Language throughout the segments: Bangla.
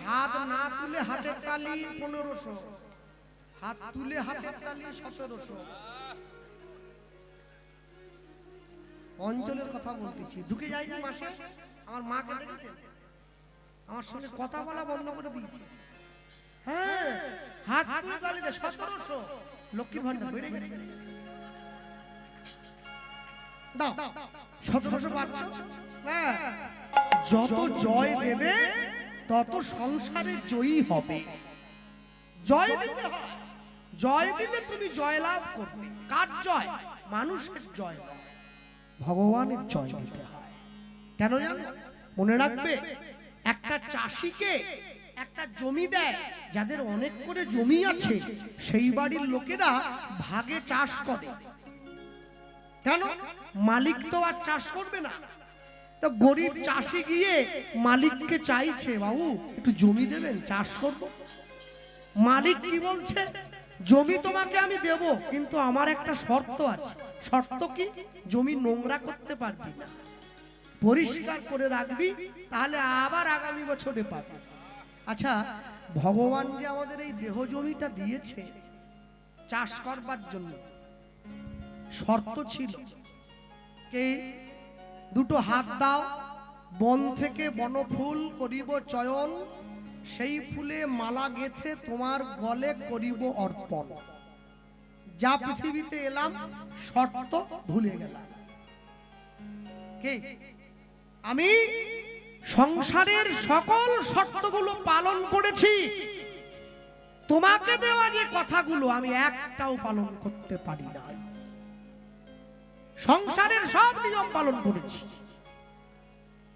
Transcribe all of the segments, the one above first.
হাত না তুলে হাতের তালি 1500, হাত তুলে হাতের তালি 1700। অঞ্চলের কথা বলতেছি, ঢুকে যায়নি মাসে। আমার মাকে দেখেছেন, আমার সঙ্গে কথা বলা বন্ধ করে দিয়েছে। হ্যাঁ, হাত তুলে তালি 1700। লক্ষ্মীর ভান্ডার বেড়ে গেছে। দাও 1700 পাচ্ছ। হ্যাঁ, যত জয় দেবে তত সংসারে জয়ী হবে। জয় দিতে হয়, জয় দিলে তুমি জয় লাভ করবে। কার জয়? মানুষের জয়, ভগবানের জয় দিতে হয়। কেন জানো? মনে রাখবে, একটা চাষিকে একটা জমি দেয়, যাদের অনেক করে জমি আছে সেই বাড়ির লোকেরা ভাগে চাষ করে। কেন? মালিক তো আর চাষ করবে না। তো গরিব চাষি গিয়ে মালিককে চাইছে, বাবু একটু জমি দেবেন, চাষ করব। মালিক কি বলছে? জমি তোমাকে আমি দেব, কিন্তু আমার একটা শর্ত আছে। শর্ত কি? জমি নোংরা করতে পারবি না, পরিষ্কার করে রাখবি, তাহলে আবার আগামী বছরে পাবি। আচ্ছা, ভগবান যে আমাদের এই দেহ জমিটা দিয়েছে চাষ করবার জন্য, শর্ত ছিল কে? দুটো হাত দাও, বন থেকে বনফুল করিব চয়ন, সেই ফুলে মালা গেথে তোমার গলে করিব অর্পণ। যা পৃথিবীতে এলাম শর্ত ভুলে গেলাম। কে? আমি সংসারের সকল শর্তগুলো পালন করেছি, তোমাকে দেওয়া যে কথাগুলো আমি একটাও পালন করতে পারি না। সংসারের সব নিয়ম পালন করেছি।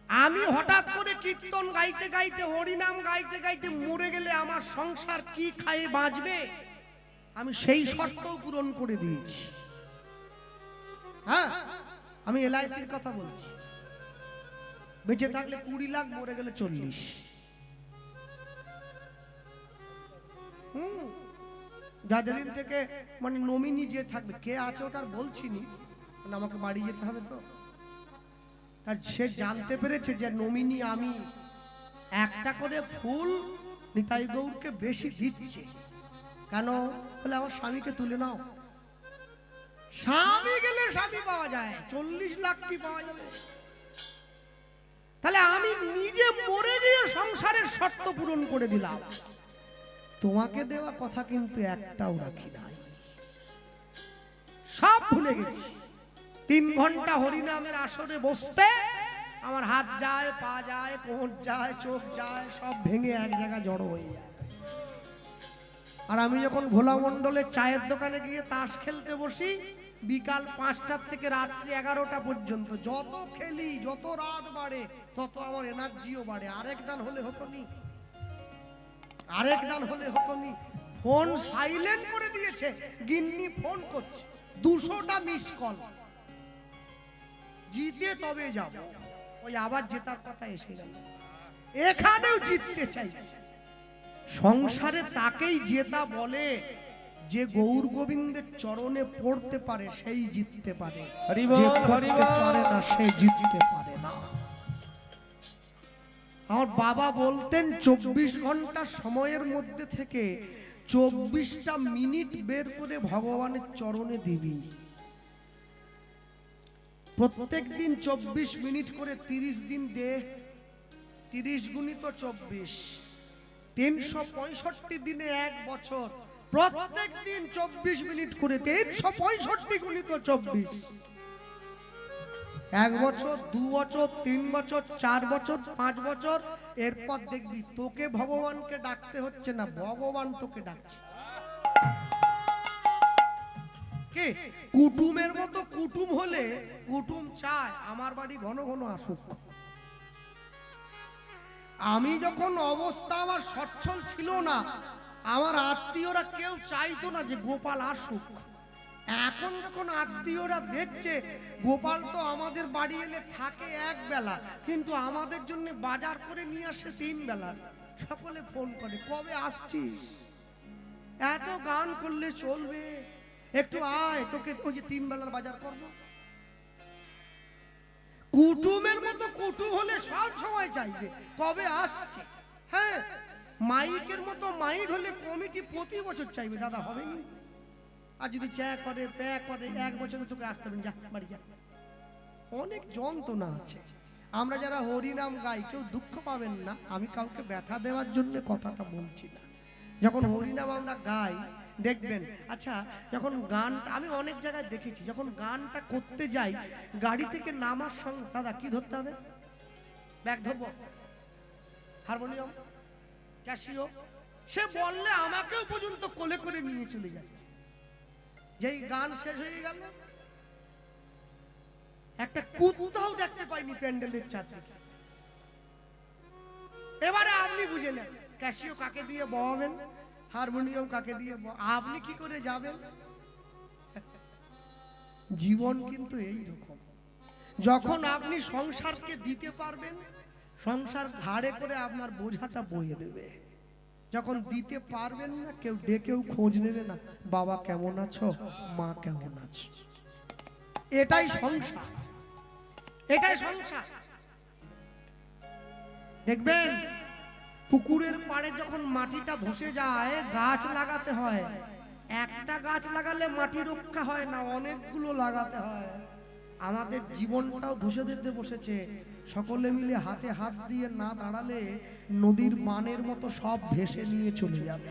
আমি হঠাৎ করে কীর্তন গাইতে গাইতে, হরিনাম গাইতে গাইতে মরে গেলে আমার সংসার কি খায়ে বাঁচবে, আমি সেই শর্তও পূরণ করে দিয়েছি। হ্যাঁ, আমি LICর কথা বলছি। বেঁচে থাকলে 20 লাখ, মরে গেলে 40। যাদের থেকে মানে নমিনি যে থাকবে, কে আছে ওটা বলছি নি, আমাকে বাড়ি যেতে হবে তো। আর সে জানতে পেরেছে যে নমিনি আমি, একটা করে ফুল নিতাই গৌরকে বেশি দিচ্ছে। কেন? বলে আমার স্বামীকে তুলে নাও। স্বামী গেলে স্বামী পাওয়া যায়, 40 লাখ কি পাওয়া যাবে? তাহলে আমি নিজে মরে গিয়ে সংসারের শর্ত পূরণ করে দিলাম। তোমাকে দেওয়া কথা কিন্তু একটাও রাখি নাই, সব ভুলে গেছি। 3 ঘন্টা হরিনামের আসরে বসতে আমার হাত যায়, পা যায়, কোমর যায়, চোখ যায়, সব ভেঙে এক জায়গায় জড়ো হয়ে যায়। আর আমি যখন ভোলা মণ্ডলের চায়ের দোকানে গিয়ে তাস খেলতে বসি, বিকাল 5টা থেকে রাত্রি 11টা পর্যন্ত, যত খেলি, যত রাত বাড়ে, তত আমার এনার্জিও বাড়ে। আরেক দান হলে হতো নি, আরেক দান হলে হতো নি। ফোন সাইলেন্ট করে দিয়েছে, গিন্নি ফোন করছে, 200টা মিস কল। জিতে তবে যাব, ওই আবার জেতার কথা এসে গেল। এখানেও জিততে চাই। সংসারে তাকেই জেতা বলে যে গৌর গোবিন্দের চরণে পড়তে পারে, সেই জিততে পারে। যে পড়তে পারে না সে জিততে পারে না। আমার বাবা বলতেন 24 ঘন্টা সময়ের মধ্যে থেকে 24টা মিনিট বের করে ভগবানের চরণে দিবি। প্রত্যেক দিন 24 মিনিট করে 30 দিন দে, 30 গুণিত 24, 365 দিনে 1 বছর, প্রত্যেক দিন 24 মিনিট করে 365 গুণিত 24, 1 বছর, 2 বছর, 3 বছর, 4 বছর, 5 বছর। এরপর দেখবি তোকে ভগবানকে ডাকতে হচ্ছে না, ভগবান তোকে ডাকছে। কে? কুটুমের মতো কুটুম হলে কুটুম চায় আমার বাড়ি ঘন ঘন আসুক। আমি যখন অবস্থা আমার সচ্ছল ছিল না, আমার আত্মীয়রা কেউ চাইতো না যে গোপাল আসুক। এখন যখন আত্মীয়রা দেখছে গোপাল তো আমাদের বাড়ি এলে থাকে 1 বেলা, কিন্তু আমাদের জন্য বাজার করে নিয়ে আসে 3 বেলা, সকলে ফোন করে কবে আসছিস, এত গান করলে চলবে, একটু আয়, তোকে ওই যে 3 বেলার বাজার করবো। কুটুমের মতো কুটুম হলে সব সময় চাইবে কবে আসছে। হ্যাঁ, মাইকের মতো মাইক হলে কমিটি প্রতি বছর চাইবে, দাদা হবে না। আর যদি চ্যা করে প্যা করে 1 বছরে তোকে আসতে হবে, যা বাড়ি যা। অনেক যন্ত্রণা আছে। আমরা যারা হরিনাম গাই কেউ দুঃখ পাবেন না, আমি কাউকে ব্যথা দেওয়ার জন্য কথাটা বলছি না। যখন হরিনাম আমরা গাই দেখবেন, আচ্ছা যখন গান আমি অনেক জায়গায় দেখেছি, যখন গানটা করতে যাই গাড়ি থেকে নামার সঙ্গে দাদা কি ধরতে হবে? ব্যাগ ধরবো, হারমোনিয়াম, ক্যাসিও, সে বললে আমাকেও পর্যন্ত কোলে করে নিয়ে চলে যাচ্ছে। যেই গান শেষ হয়ে গেল একটা কুত্তাও দেখতে পাইনি প্যান্ডেলের চাঁদে। এবারে আপনি বুঝে নেন ক্যাসিও কাকে দিয়ে বহাবেন, হারমোনিয়াম কাকে দিয়ে, আপনি কি করে যাবেন? জীবন কিন্তু এই রকম। যখন আপনি সংসারকে দিতে পারবেন, সংসার ঘাড়ে করে আপনার বোঝাটা বয়ে দেবে। যখন দিতে পারবেন না, কেউ ডেকেও খোঁজ নেবে না, বাবা কেমন আছো, মা কেমন আছে। এটাই সংসার, এটাই সংসার। দেখবেন পুকুরের পাড়ে যখন মাটিটা ধসে যায় গাছ লাগাতে হয়। একটা গাছ লাগালে মাটি রক্ষা হয় না, অনেকগুলো লাগাতে হয়। আমাদের জীবনটাও ধসে দিতে বসেছে। সকলে মিলে হাতে হাত দিয়ে না দাঁড়ালে নদীর বানের মতো সব ভেসে নিয়ে চলে যাবে।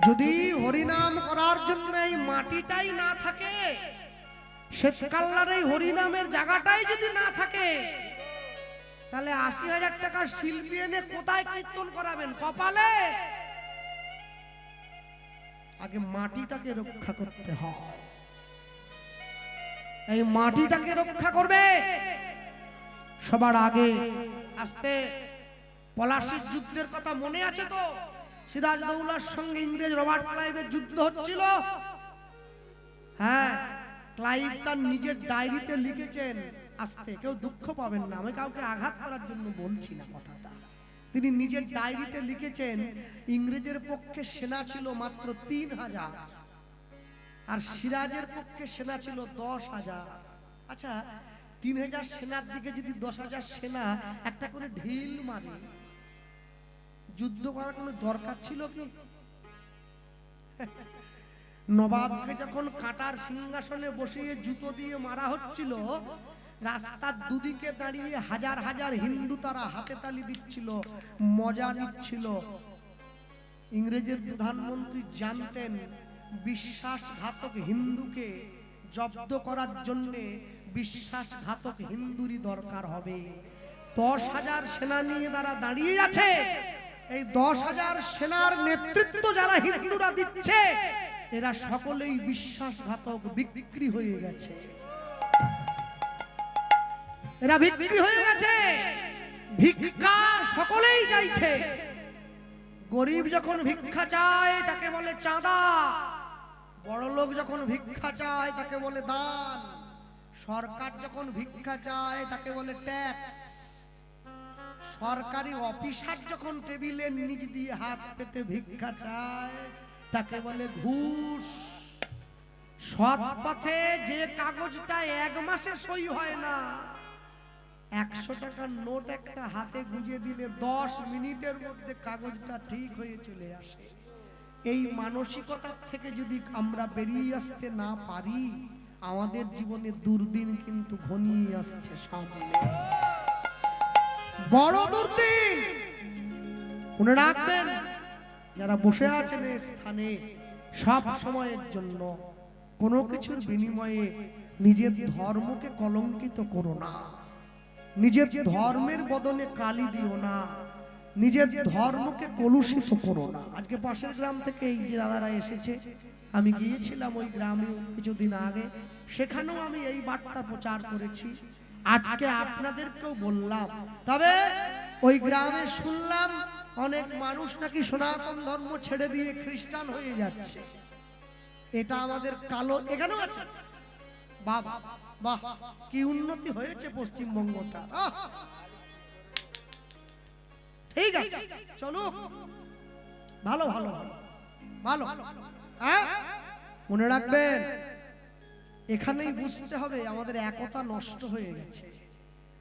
যদি হরিনাম করার জন্য এই মাটিটাই না থাকে, শ্বেতকাল্লার এই হরিনামের জায়গাটাই যদি না থাকে, তাহলে ৮০,০০০ টাকার শিল্পী এনে কোথায় কীর্তন করাবেন? কপালে। আগে মাটিটাকে রক্ষা করতে হয়। এই মাটিটাকে রক্ষা করবে সবার আগে। আস্তে পলাশির যুদ্ধের কথা মনে আছে তো? সিরাজদৌল্লার সঙ্গে ইংরেজ রবার্ট ক্লাইভের যুদ্ধ হচ্ছিল। হ্যাঁ, ক্লাইভ তার নিজের ডায়েরিতে লিখেছেন, আস্তে কেউ দুঃখ পাবেন না, আমি কাউকে আঘাত করার জন্য বলছি না কথাটা। তিনি নিজের ডায়েরিতে লিখেছেন ইংরেজের পক্ষে সেনা ছিল মাত্র ৩,০০০, আর সিরাজের পক্ষে সেনা ছিল ১০,০০০। আচ্ছা ৩,০০০ সেনার দিকে যদি ১০,০০০ সেনা একটা করে ঢিল মারে, যুদ্ধ করার কোনো দরকার ছিল কি? নবাবকে যখন কাটার সিংহাসনে বসিয়ে জুতো দিয়ে মারা হচ্ছিল, রাস্তার দুদিকে দাঁড়িয়ে হাজার হাজার হিন্দু তারা হাতে তালি দিচ্ছিল, মজা নিচ্ছিল। ইংরেজের প্রধানমন্ত্রী জানতেন বিশ্বাসঘাতক হিন্দুকে জব্দ করার জন্য বিশ্বাসঘাতক হিন্দুরই দরকার হবে। ১০,০০০ সেনা নিয়ে তারা দাঁড়িয়ে আছে। এই ১০,০০০ সেনার নেতৃত্ব যারা হিন্দুরা দিচ্ছে, এরা সকলেই বিশ্বাসঘাতক, বিক্রি হয়ে গেছে। এরা বিক্রি হয়ে গেছে, ভিক্ষা সকলেই চাইছে। গরিব যখন ভিক্ষা চায় তাকে বলে চাঁদা, বড় লোক যখন ভিক্ষা চায় তাকে বলে দান, সরকার যখন ভিক্ষা চায় তাকে বলে ট্যাক্স, সরকারি অফিসার যখন টেবিলে নিজ দিয়ে হাত পেতে ভিক্ষা চায় তাকে বলে ঘুষ। সৎ পথে যে কাগজটা ১ মাসে সই হয় না, ১০০ টাকার নোট একটা হাতে গুঁজে দিলে ১০ মিনিটের মধ্যে কাগজটা ঠিক হয়ে চলে আসে। এই মানসিকতার থেকে যদি আমরা বেরিয়ে আসতে না পারি, আমাদের জীবনে দুর্দিন কিন্তু ঘনিয়ে আসছে সামনে, বড় দুর্দিন। মনে রাখবেন, যারা বসে আছেন এই স্থানে, সব সময়ের জন্য কোনো কিছুর বিনিময়ে নিজের ধর্মকে কলঙ্কিত করো না, নিজের ধর্মের বদলে কালি দিও না, নিজের ধর্মকে কলুষিত করো না। আজকে পাশের গ্রাম থেকে এই যে দাদারা এসেছে, আমি গিয়েছিলাম ওই গ্রামে কিছুদিন আগে, সেখানেও আমি এই বার্তা প্রচার করেছি, আজকে আপনাদেরকেও বললাম। তবে ওই গ্রামে শুনলাম অনেক মানুষ নাকি সনাতন ধর্ম ছেড়ে দিয়ে খ্রিস্টান হয়ে যাচ্ছে। এটা আমাদের কালো, এখানেও আছে। বাহ বাহ, কি উন্নতি হয়েছে পশ্চিমবঙ্গটা। ঠিক আছে, চলো ভালো ভালো ভালো। হ্যাঁ, মনে রাখবেন, এখানেই বুঝতে হবে আমাদের একতা নষ্ট হয়ে গেছে,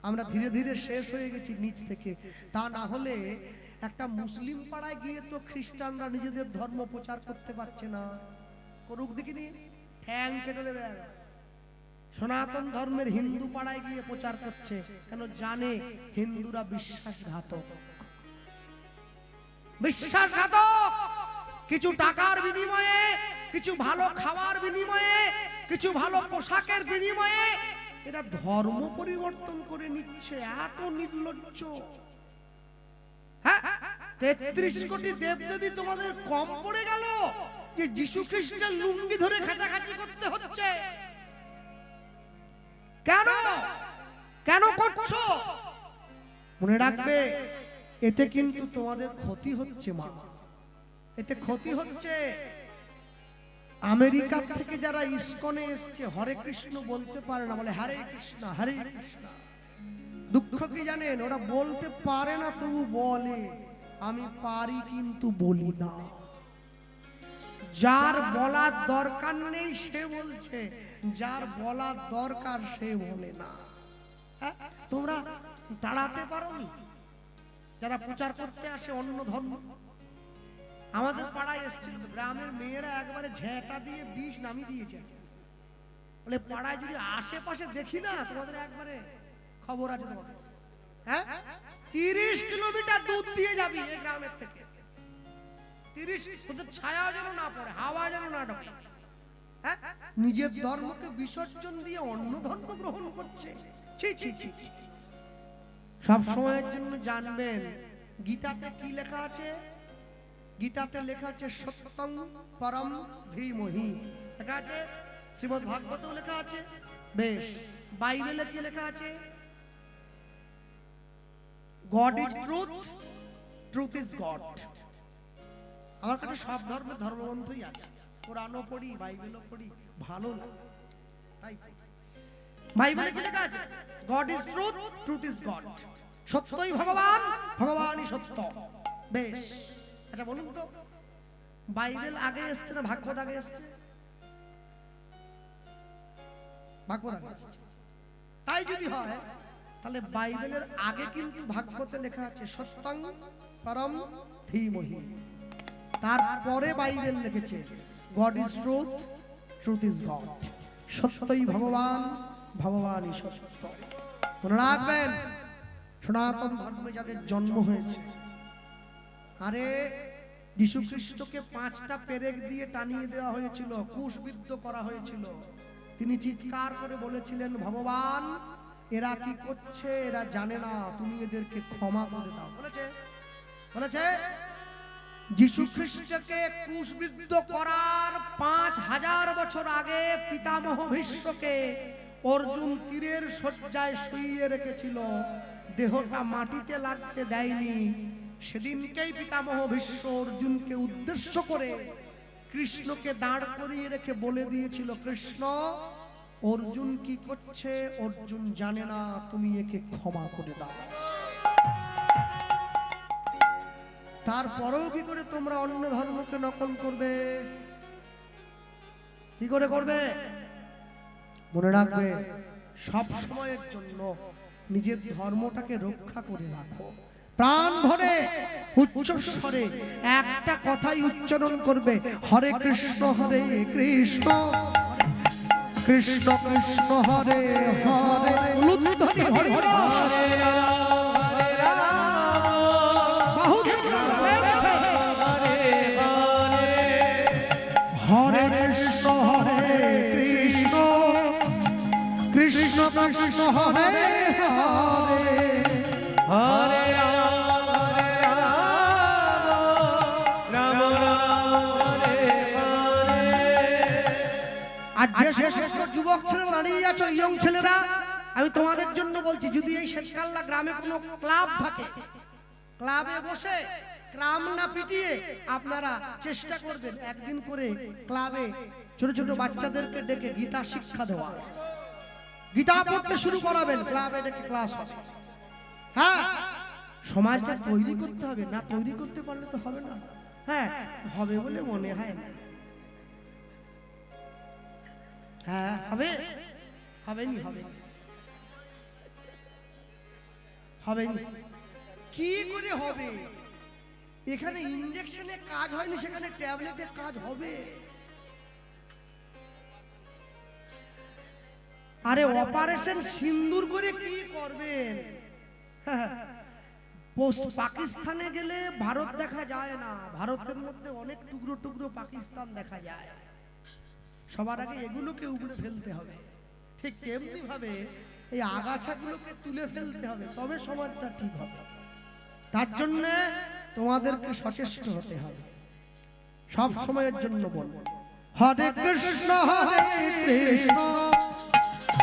আমরা ধীরে ধীরে শেষ হয়ে গেছি নিচ থেকে। তা না হলে একটা মুসলিম পাড়ায় গিয়ে তো খ্রিস্টানরা নিজেদের ধর্ম প্রচার করতে পারছে না, করুক দেখিনি, ঠ্যাং কেটে দেবে। সনাতন ধর্মের হিন্দু পাড়ায় গিয়ে প্রচার করছে কেন? জানে হিন্দুরা বিশ্বাসঘাতক, বিশ্বাসঘাতক। কিছু টাকার বিনিময়ে, কিছু ভালো খাওয়ার বিনিময়ে, কিছু ভালো পোশাকের বিনিময়ে এরা ধর্ম পরিবর্তন করে নিচ্ছে। এত নির্লজ্জ। হ্যাঁ, 33 কোটি দেবদেবী তোমাদের কম পড়ে গেল যে যীশু খ্রিস্টের লুঙ্গি ধরে খাটাখাটি করতে হচ্ছে? কেন কেন করছো? মনে রাখবে, এতে কিন্তু তোমাদের ক্ষতি হচ্ছে মা, এতে ক্ষতি হচ্ছে। আমেরিকা থেকে যারা ইসকনে এসছে হরে কৃষ্ণ বলতে পারে না, বলে হরে কৃষ্ণ হরে কৃষ্ণ। দুঃখ কি জানেন? ওরা বলতে পারে না তবু বলে আমি পারি কিন্তু বলি না। যার বলার দরকার নেই সে বলছে, যার বলার দরকার সে বলে না। তোমরা দাঁড়াতে পারোনি? যারা প্রচার করতে আসে অন্য ধর্ম, আমাদের পাড়ায় এসেছিল, গ্রামের মেয়েরা একবারে ঝেঁটা দিয়ে বিষ নামিয়ে দিয়েছে। বলে পাড়ায় যদি আশেপাশে দেখি না তোমাদের একবারে খবর আছে তোমাদের। হ্যাঁ, 30 কিলোমিটার দূর দিয়ে যাবি এই গ্রামের থেকে। 30 ওদের ছায়া যেন না পড়ে, হাওয়া যেন না ঢোকে। হ্যাঁ, নিজের ধর্মকে বিসর্জন দিয়ে অন্য ধর্ম গ্রহণ করছে। ছি ছি ছি। সব সময়ের জন্য জানবেন গীতাতে কি লেখা আছে? গীতাতে লেখা আছে সত্যং পরম ধীমহি, লেখা আছে। শ্রীমদ্ ভাগবতেও লেখা আছে। বেশ, বাইবেলে কি লেখা আছে? God is truth, truth is god. আমার কাছে সব ধর্মের ধর্মগ্রন্থই আছে, কোরআনও পড়ি, বাইবেলও পড়ি, ভালো লাগে তাই। বাইবেলে কি লেখা আছে? God is truth, truth is god. সত্যই ভগবান, ভগবানই সত্য। বেশ, আচ্ছা বলুন তো, বাইবেল আগে এসছে না ভাগবত আগে এসছে? ভাগবত আগে এসছে। তাই যদি হয় তাহলে বাইবেলের আগে কিন্তু ভাগবতে লেখা আছে সত্যং পরম ধীমহি। তারপরে বাইবেল লিখেছে god is truth, truth is god. সত্যই ভগবান, ভগবানই সত্য। মনে রাখবেন, সনাতন ধর্মে যাদের জন্ম হয়েছে, আরে যীশু খ্রিস্টকে 5টা পেরেক দিয়ে টানিয়ে দেওয়া হয়েছিল, ক্রুশবিদ্ধ করা হয়েছিল। তিনি চিৎকার করে বলেছিলেন, ভগবান এরা কি করছে, এরা জানে না, তুমি এদেরকে ক্ষমা করে দাও। বলেছে বলেছে যীশু খ্রিস্টকে ক্রুশবিদ্ধ করার 5000 বছর আগে পিতামহ ভীষ্মকে অর্জুন তীরের শয্যায় শুইয়ে রেখেছিল, দেহটা মাটিতে লাগতে দেয়নি। সেদিনকেই পিতামহ ভীষ্ম অর্জুনকে উদ্দেশ্য করে কৃষ্ণকে দাঁড় করিয়ে রেখে বলে দিয়েছিল, কৃষ্ণ অর্জুন কি করছে অর্জুন জানে না, তুমি একে ক্ষমা করে দাও। তারপরেও কি করে তোমরা অন্য ধর্মকে নকল করবে? কি করে করবে? মনে রাখবে, সব সময়ের জন্য নিজের ধর্মটাকে রক্ষা করে রাখো। প্রাণ ভরে উচ্চ স্বরে একটা কথাই উচ্চারণ করবে, হরে কৃষ্ণ হরে কৃষ্ণ, কৃষ্ণ কৃষ্ণ হরে হরে, উলুধ্বনি হরি হরে কৃষ্ণ হরে কৃষ্ণ, কৃষ্ণ কৃষ্ণ হরে হরে, হরে আর যে সমস্ত যুবক ছেলেরা দাঁড়িয়ে আছো, ইয়ং ছেলেরা, আমি তোমাদের জন্য বলছি, যদি এই শেষকাল্লা গ্রামে কোনো ক্লাব থাকে, ক্লাবে বসে ক্রাম না পিটিয়ে আপনারা চেষ্টা করবেন একদিন করে ক্লাবে ছোট ছোট বাচ্চাদেরকে ডেকে গীতা শিক্ষা দেওয়া, গীতা পড়তে শুরু করাবেন, ক্লাবে ডেকে ক্লাস হবে। হ্যাঁ, সমাজটা তৈরি করতে হবে, না তৈরি করতে পারলে তো হবে না। হ্যাঁ, হবে বলে মনে হয় না। হ্যাঁ, হবে, হবেনি, হবে হবেনি। কি করে হবে? এখানে ইনজেকশনে কাজ হয়নি, সেখানে ট্যাবলেটে কাজ হবে। আরে অপারেশন সিন্দুর করে কি করবেন? পাকিস্তানে গেলে ভারত দেখা যায় না, ভারতের মধ্যে অনেক টুকরো টুকরো পাকিস্তান দেখা যায়। সবার আগে এগুলোকে উপরে ফেলতে হবে, ঠিক তেমনি ভাবে এই আগাছাগুলোকে তুলে ফেলতে হবে, তবে সমাজটা ঠিক হবে। তার জন্য তোমাদেরকে সচেষ্ট হতে হবে। সব সময়ের জন্য বলবো হরে কৃষ্ণ হরে কৃষ্ণ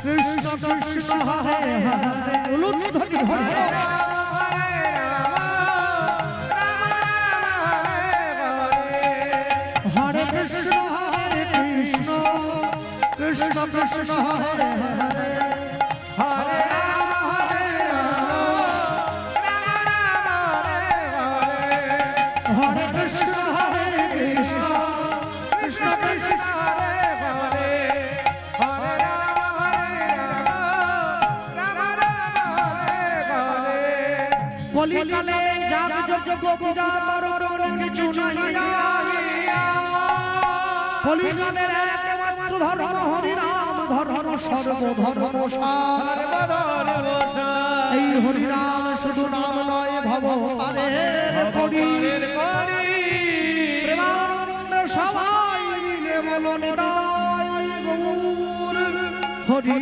কৃষ্ণ কৃষ্ণ হরে হরে, উলুধ্বনি হরে হরে কৃষ্ণ হরে কৃষ্ণ কৃষ্ণ কৃষ্ণ হরে হরে, হরে রাম হরে রাম হরে কৃষ্ণ হরে কৃষ্ণ কৃষ্ণ কৃষ্ণ হরে হরে, হরে রাম হরে রাম রাম হরে হরে। কলিকালে যাগ যজ্ঞ পূজা করো কিছু নাই, কলিকালের একমাত্র ধর্ম হরি রাম ধর্ম, সর্বধর্ম সার। এই হরি রাম শুধু নাম নয়, ভব পারের করি। প্রেমানন্দে সবাই মিলে বলো নিতাই গৌর হরি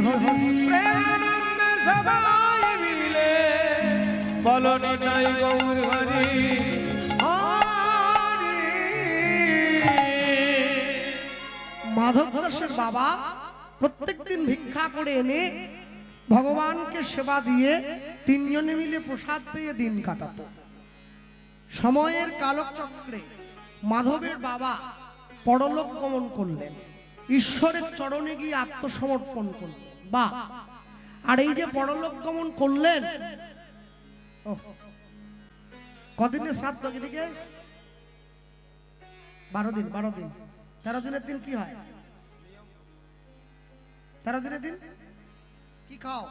হরি। প্রেমানন্দে সবাই মিলে বলো নিতাই গৌর হরি। মাধব দাসের বাবা প্রত্যেকদিন ভিক্ষা করে এনে ভগবানকে সেবা দিয়ে তিনজনে মিলে প্রসাদ পেয়ে দিন কাটাতো। সময়ের কালচক্রে মাধবের বাবা পরলোক গমন করলেন, ঈশ্বরের চরণে গিয়ে আত্মসমর্পণ করলেন। বা আর এই যে পরলোক গমন করলেন, কদিনের শ্রাদ্ধ? এদিকে 12 দিন। 12 দিন। 13 দিনের দিন কি হয়? 13 দিনের দিন কি খাও?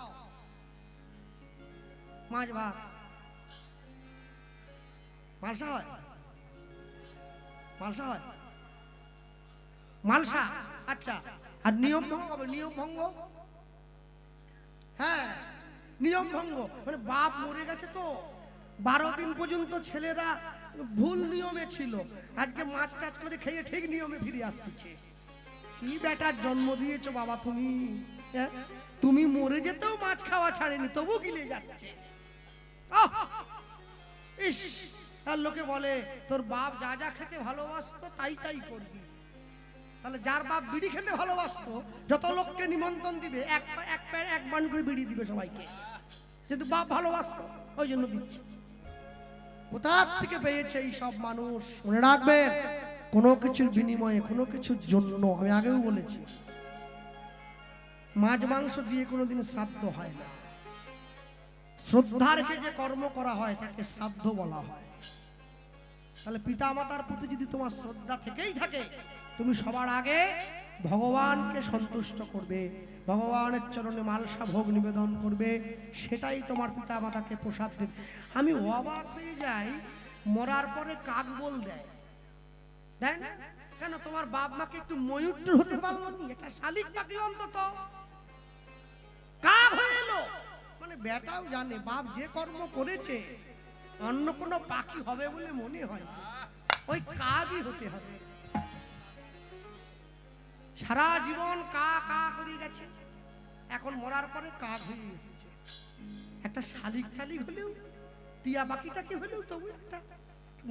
মাছ ভাত, মালসা হয়, মালসা হয়, মালসা। আচ্ছা, আর নিয়ম ভঙ্গ হবে? নিয়ম ভঙ্গ, হ্যাঁ নিয়ম ভঙ্গ মানে বাপ মরে গেছে তো 12 দিন পর্যন্ত ছেলেরা ভুল নিয়মে ছিল, আজকে মাছ টাছ করে খেয়ে ঠিক নিয়মে ফিরে আসতেছে। কি বেটার জন্ম দিয়েছো বাবা তুমি, তুমি মরে যেতেও মাছ খাওয়া ছাড়েনি, তবু গিলে যাচ্ছে। ইস, আর লোকে বলে তোর বাপ যা যা খেতে ভালোবাসতো তাই তাই করবি। তাহলে যার বাপ বিড়ি খেতে ভালোবাসতো, যত লোককে নিমন্ত্রণ দিবে এক বান করে বিড়ি দিবে সবাইকে, কিন্তু বাপ ভালোবাসতো ওই জন্য দিচ্ছে। কোথা থেকে পেয়েছে এই সব মানুষ? মনে রাখবেন, কোনো কিছুর বিনিময়ে, কোনো কিছুর জন্য, আমি আগেও বলেছি, মাছ মাংস দিয়ে কোনোদিন শ্রাদ্ধ হয় না। শ্রদ্ধা রেখে যে কর্ম করা হয় তাকে শ্রাদ্ধ বলা হয়। তাহলে পিতা মাতার প্রতি যদি তোমার শ্রদ্ধা থেকেই থাকে, তুমি সবার আগে ভগবানকে সন্তুষ্ট করবে, ভগবানের চরণে মালসা ভোগ নিবেদন করবে, সেটাই তোমার পিতা মাতাকে প্রসাদ দেবে। আমি অবাক হয়ে যাই, মরার পরে কাক বল দেয়, দেয় না কেন? তোমার বাপ মাকে একটু ময়ূর হতে পারলো নি? এটা শালিক পাখি অন্তত কাক হয়ে এলো, মানে বেটাও জানে বাপ যে কর্ম করেছে অন্য কোনো পাখি হবে বলে মনে হয়, ওই কাকই হতে হবে। সারা জীবন কা কা করে গেছে, এখন মরার পরে কাক হয়ে এসেছে। একটা শালিক টালিক হলেও, টিয়া পাখিটাকে হলেও তবু একটা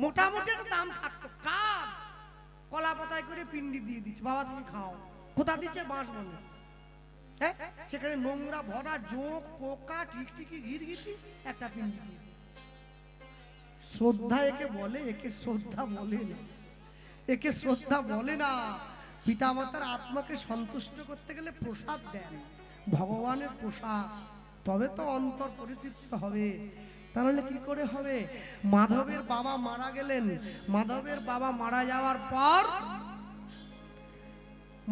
মোটামুটি একটা দাম থাকতো। কাক কলা পাতায় করে পিন্ডি দিয়ে দিচ্ছে, বাবা তুমি খাও। কোথা দিচ্ছে? বাঁশ বনে, হ্যাঁ, সেখানে নোংরা ভরা জোঁক পোকা টিকটিকি ঘিরঘিটি, একটা পিন্ডি দিয়ে। শ্রদ্ধা একে বলে? একে শ্রদ্ধা বলে না, একে শ্রদ্ধা বলে না। পিতামাতার আত্মাকে সন্তুষ্ট করতে গেলে প্রসাদ দেন, ভগবানের প্রসাদ, তবে তো অন্তর পরিতৃপ্ত হবে। তাহলে কি করে হবে? মাধবের বাবা মারা গেলেন, মাধবের বাবা মারা যাওয়ার পর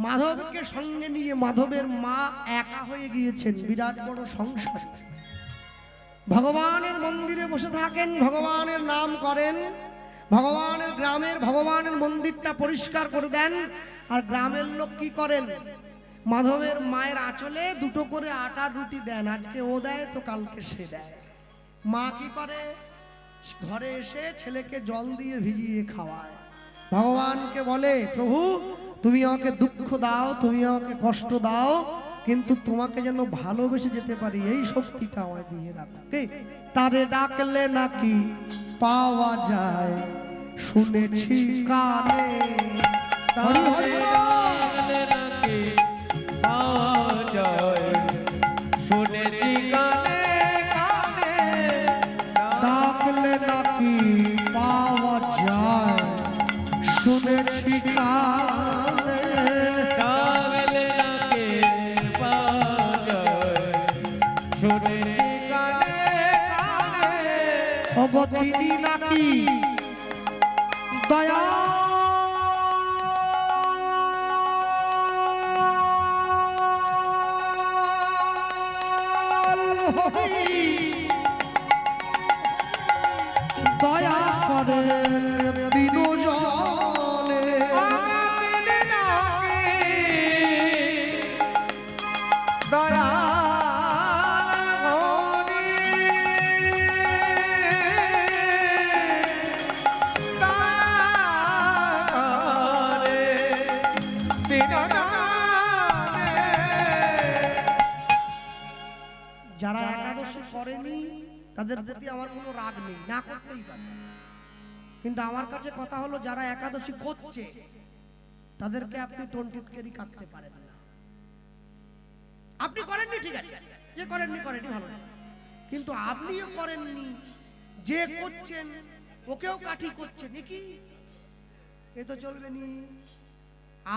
মাধবকে সঙ্গে নিয়ে মাধবের মা একা হয়ে গিয়েছেন, বিরাট বড় সংসার। ভগবানের মন্দিরে বসে থাকেন, ভগবানের নাম করেন, ভগবানের গ্রামের ভগবানের মন্দিরটা পরিষ্কার করে দেন। আর গ্রামের লোক কি করেন, মাধবের মায়ের আঁচলে দুটো করে আটার রুটি দেন, আজকে ও দেয় তো কালকে সে দেয়। মা কি করে, ঘরে এসে ছেলেকে জল দিয়ে ভিজিয়ে খাওয়ায়। ভগবানকে বলে, প্রভু তুমি আমাকে দুঃখ দাও, তুমি আমাকে কষ্ট দাও, কিন্তু তোমাকে যেন ভালোবেসে যেতে পারি এই শক্তিটা আমায় দিয়ে রাখো। তারে ডাকলে নাকি পাওয়া যায়, শুনেছি কানে। হরি হরি বল। ডাকলে নাকি পাওয়া যায়, শুনেছি কানে। তিনি নাকি দয়া দয়া করে দিন জলে। দয়া যারা একাদশী করেনি তাদের প্রতি আমার কোনো রাগ নেই, না করতেই পারে, কিন্তু আমার কাছে কথা হলো যারা একাদশী করছে তাদেরকে আপনি টোনটিটকেরি কাটতে পারেন না। আপনি করেননি ঠিক আছে, যে করেননি করেনি ভালো, কিন্তু আপনিও করেননি, যে করছেন ওকেও কাঠি করছে নাকি, এ তো চলবে নি।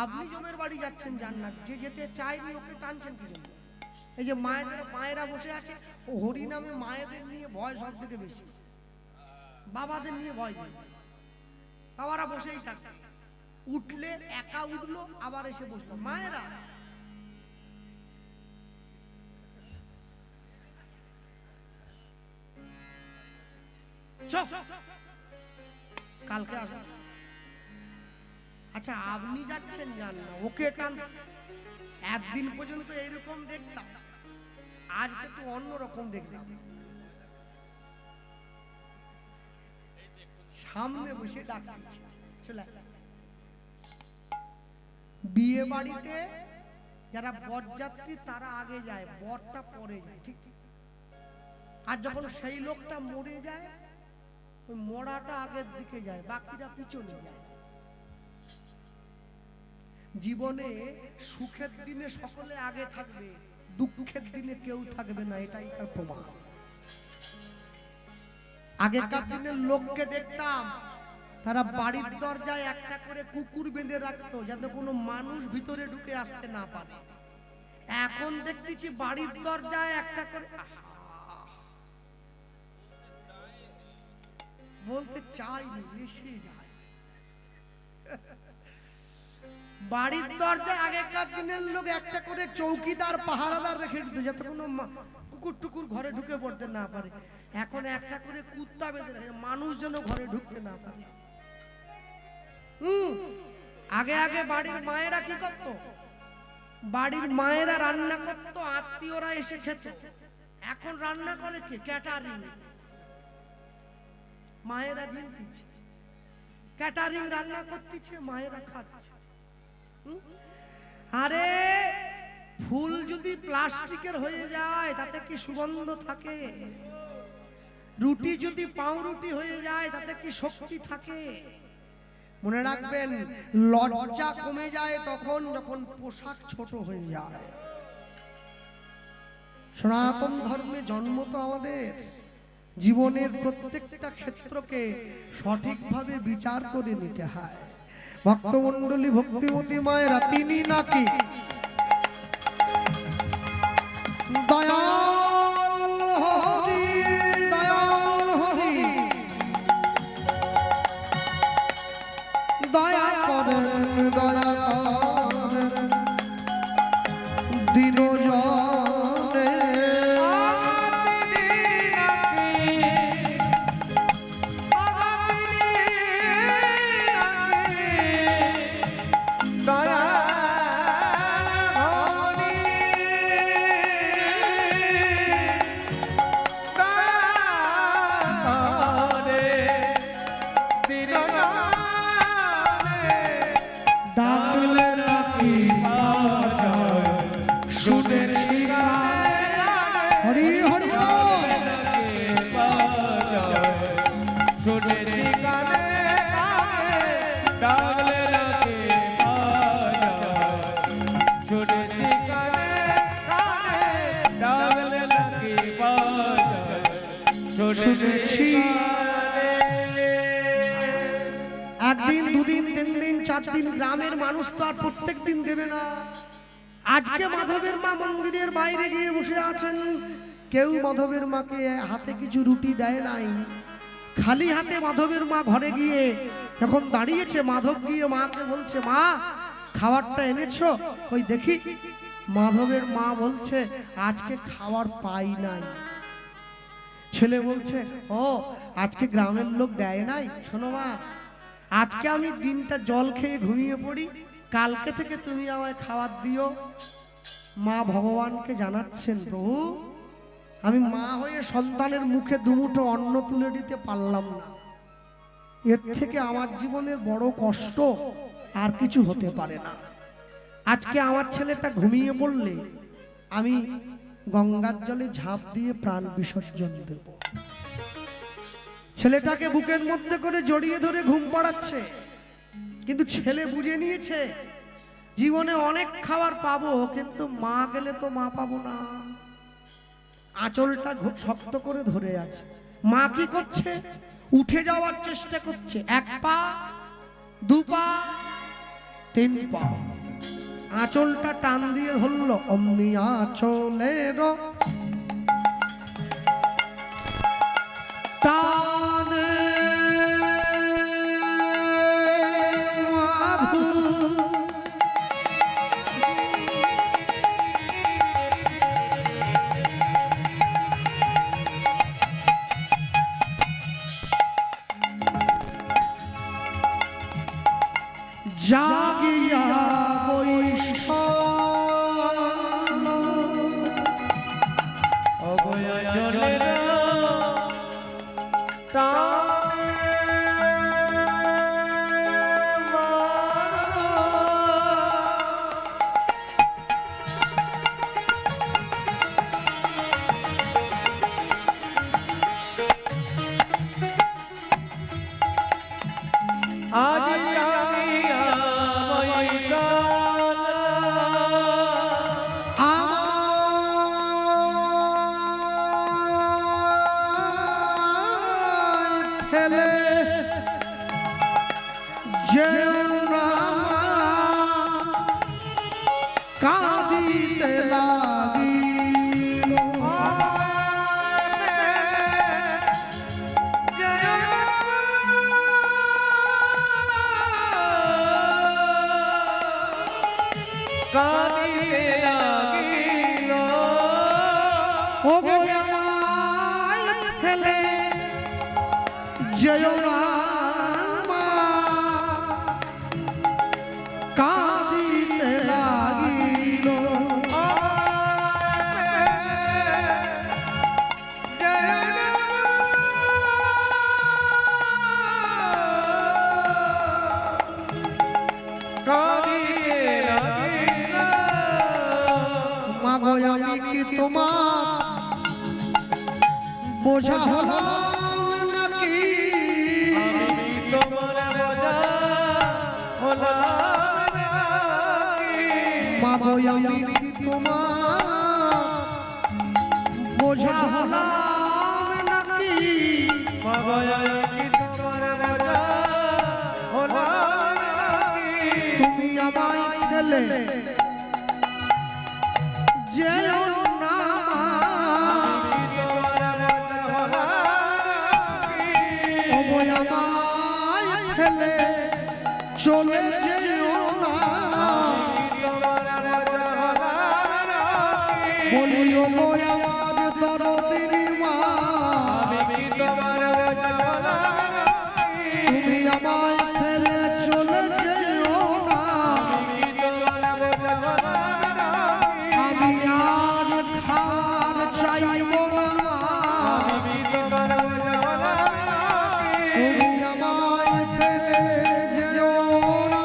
আপনি জমের বাড়ি যাচ্ছেন জান্নাত, যে যেতে চায়নি ওকে টানছেন কি জন্য? এই যে মায়েরা বসে আছে, ও হরি নামে মায়েদের নিয়ে ভয় সব থেকে বেশি, বাবাদের নিয়ে ভয় নেই, বাবারা বসেই থাকে, উঠলে একা উঠলো আবার এসে বসলো। মায়েরা কালকে আসবে। আচ্ছা আপনি যাচ্ছেন জান না, ওকে টান। একদিন পর্যন্ত এইরকম দেখতাম, আজ তো একটু অন্যরকম দেখতাম। সামনে বসে ডাকছে, বিয়ে বাড়িতে যারা বরযাত্রী তারা আগে যায়, বরটা পরে যায়, ঠিক ঠিক। আর যখন সেই লোকটা মরে যায়, ওই মরাটা আগের দিকে যায়, বাকিরা পিছনে যায়। জীবনে সুখের দিনে সকলে আগে থাকবে, দুঃখের দিনে কেউ থাকবে না, এটাই তার প্রমাণ। আগেকার দিনের লোককে দেখতাম তারা বাড়ির দরজায় একটা করে কুকুর বেঁধে রাখতো যাতে কোনো মানুষ ভিতরে ঢুকে আসতে না পারে। এখন দেখতেছি বাড়ির দরজায় একটা করে, বলতে চাইনি এসে যায়। বাড়ির দরজায় আগেকার দিনের লোক একটা করে চৌকিদার পাহারাদার রেখে দিত যাতে কোনো কুকুর টুকুর ঘরে ঢুকে পড়তে না পারে। এখন একটা করে কুত্তা বেঁধে রাখে, মানুষ যেন ঘরে ঢুকতে না পারে। আগে আগে বাড়ির মায়েরা কি করতো, বাড়ির মায়েরা রান্না করতো, আত্মীয়রা এসে খেত। এখন রান্না করে কে? ক্যাটারিং। মায়েরা দিচ্ছে, ক্যাটারিং রান্না করতেছে, মায়েরা খাচ্ছে। আরে ফুল যদি প্লাস্টিকের হয়ে যায় তাতে কি সুগন্ধ থাকে? রুটি যদি পাউরুটি হয়ে যায় তাতে কি শক্তি থাকে? মনে রাখবেন, লজ্জা কমে যায় তখন যখন পোশাক ছোট হয়ে যায়। সনাতন ধর্মে জন্ম তো আমাদের জীবনের প্রত্যেকটা ক্ষেত্রকে সঠিকভাবে বিচার করে নিতে হয়। ভক্তমণ্ডলী ভক্তিমতী মায়েরা তিনি নাকি দয়াল হরি, দয়াল হরি, দয়া করেন, দয়া করেন দিন জনে। শুনেছি কানে কানে ডাকলে নাকি পাওয়া যায় শুনেছি কানে কানে ডাকলে নাকি পাওয়া যায় শুনেছি একদিন দুদিন তিন দিন চার দিন গ্রামের মানুষ তো আর প্রত্যেক দিন দেবে না। আজকে মাধবের মা মন্দিরের বাইরে গিয়ে বসে আছেন, কেউ মাধবের মাকে হাতে কিছু রুটি দেয় নাই, খালি হাতে মাধবের মা ঘরে গিয়ে যখন দাঁড়িয়েছে, মাধব গিয়ে মাকে বলছে, মা খাবারটা এনেছো? ওই দেখি। মাধবের মা বলছে, আজকে খাবার পাই নাই। ছেলে বলছে, ও আজকে গ্রামের লোক দেয় নাই? শোনো মা, আজকে আমি দিনটা জল খেয়ে ঘুমিয়ে পড়ি, কালকে থেকে তুমি আমায় খাবার দিও। মা ভগবানকে জানাচ্ছেন, প্রভু আমি মা হয়ে সন্তানের মুখে দুমুঠো অন্ন তুলে দিতে পারলাম না, এর থেকে আমার জীবনের বড় কষ্ট আর কিছু হতে পারে না। আজকে আমার ছেলেটা ঘুমিয়ে পড়লে আমি গঙ্গার জলে ঝাঁপ দিয়ে প্রাণ বিসর্জন দেব। ছেলেটাকে বুকের মধ্যে করে জড়িয়ে ধরে ঘুম পাড়াচ্ছে, কিন্তু ছেলে বুঝে নিয়েছে জীবনে অনেক খাবার পাবো, কিন্তু মা গেলে তো মা পাবো না। আঁচলটা শক্ত করে ধরে আছে। মা কি করছে? উঠে যাওয়ার চেষ্টা করছে, এক পা দু পা তিন পা, আঁচলটা টান দিয়ে ধরলো। অমনি আঁচলের টানে মাধু জাগিয়া কাঁদিতে লাগিল। ও গো আমায় ফেলে যেও না মা, কাঁদিতে লাগিল। মা গো আমি কি তোমার বোঝা হলাম নাকি? মা গো আমি কি তোমার বোঝা হলাম নাকি? তুমি আমায় ফেলে যেও না, ওগো আমায় ফেলে চলে যেও না। বলি ওগো আমার দরদিনী মা, তুমি আমায় ফেলে চলে যেও না। আমি আর খার চাইব না, তুমি আমায় ফেলে যেও না।